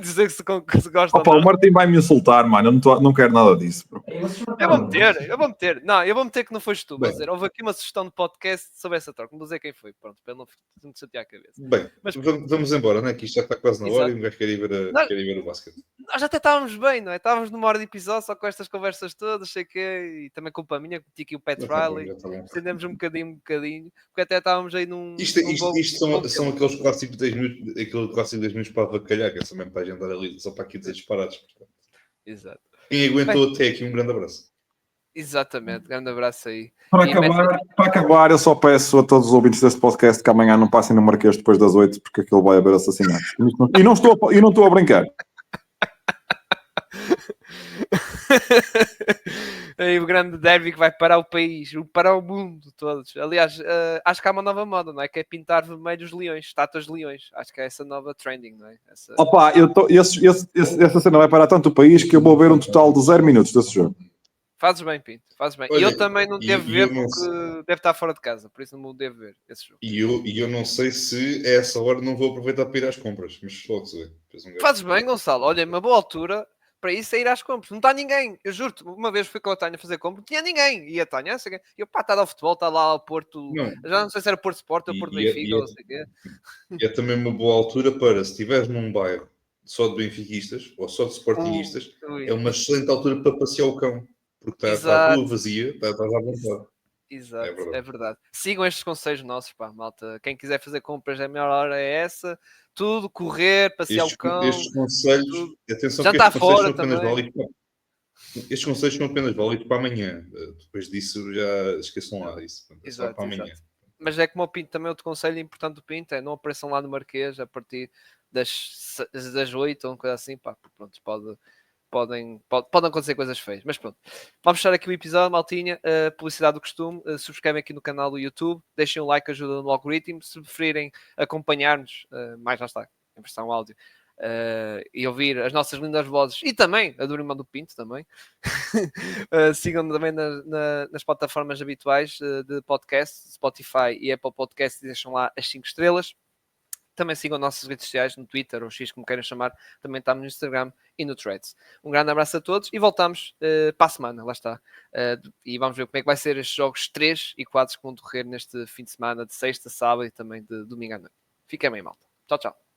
Dizer que se gosta ou não. O Martim vai me insultar, mano. Eu não quero nada disso. Bro. Eu vou meter. Não, eu vou meter que não foste tu. Vou dizer, houve aqui uma sugestão de podcast sobre essa troca. Não vou dizer quem foi. Pronto, para não me chatear a cabeça. Bem, mas vamos embora, né? Que isto já está quase na hora e o gajo quer ir ver o basquete. Nós até estávamos bem, não é? Estávamos numa hora de episódio só com estas conversas todas, sei que e também culpa minha, que tinha aqui o Pat Riley. Estendemos um bocadinho, porque até estávamos aí num... Isto são aqueles clássicos 10 minutos, aquele clássico 10 minutos para avacalhar, que é só mesmo para a gente dar ali, só para aqui dizer disparados. Exato. Quem aguentou até aqui, um grande abraço. Exatamente, grande abraço aí. Para acabar, eu só peço a todos os ouvintes deste podcast que amanhã não passem no Marquês depois das 8, porque aquilo vai haver assassinatos. E não estou a brincar. Aí o grande derby que vai parar o país, parar o mundo todos. Aliás, acho que há uma nova moda, não é? Que é pintar vermelho os leões, estátuas de leões. Acho que é essa nova trending, não é? Essa cena vai parar tanto o país que eu vou ver um total de 0 minutos desse jogo. Fazes bem, Pinto, fazes bem. Olha, eu também não devo ver porque deve estar fora de casa, por isso não devo ver esse jogo. E eu não sei se a essa hora não vou aproveitar para ir às compras, mas só de ver. Fazes bem, Gonçalo. Olha, uma boa altura para isso é ir às compras. Não está ninguém. Eu juro-te, uma vez fui com a Tânia fazer compras, não tinha ninguém. E a Tânia, não sei o quê. E eu, está ao futebol, está lá ao Porto. Não. Já não sei se era Porto Sport ou Porto Benfica, ou sei o quê. E é também uma boa altura para, se estiveres num bairro só de benfiquistas ou só de sportingistas, é uma excelente altura para passear o cão. Porque está a rua vazia, estás à vontade. Exato, é verdade. Sigam estes conselhos nossos, pá, malta. Quem quiser fazer compras, a melhor hora é essa. Tudo, correr, passear o cão. Estes conselhos, atenção, já está fora também. Estes conselhos são apenas válidos para amanhã. Depois disso, já esqueçam lá isso. É só para amanhã. Mas é como o Pinto, também outro conselho importante do Pinto é não apareçam lá no Marquês a partir das 8 ou uma coisa assim, pá, pronto, podem acontecer coisas feias, mas pronto. Vamos fechar aqui o episódio, maltinha. Publicidade do costume. Subscrevem aqui no canal do YouTube. Deixem um like, ajuda no algoritmo. Se preferirem acompanhar-nos, mais lá está, em versão áudio, e ouvir as nossas lindas vozes e também a do irmão do Pinto também. Sigam-me também nas plataformas habituais de podcast, Spotify e Apple Podcast, e deixam lá as 5 estrelas. Também sigam as nossas redes sociais no Twitter ou X, como queiram chamar. Também estamos no Instagram e no Threads. Um grande abraço a todos e voltamos para a semana. Lá está. E vamos ver como é que vai ser estes jogos 3 e 4 que vão decorrer neste fim de semana de sexta, sábado e também de domingo à noite. Fiquem bem, malta. Tchau, tchau.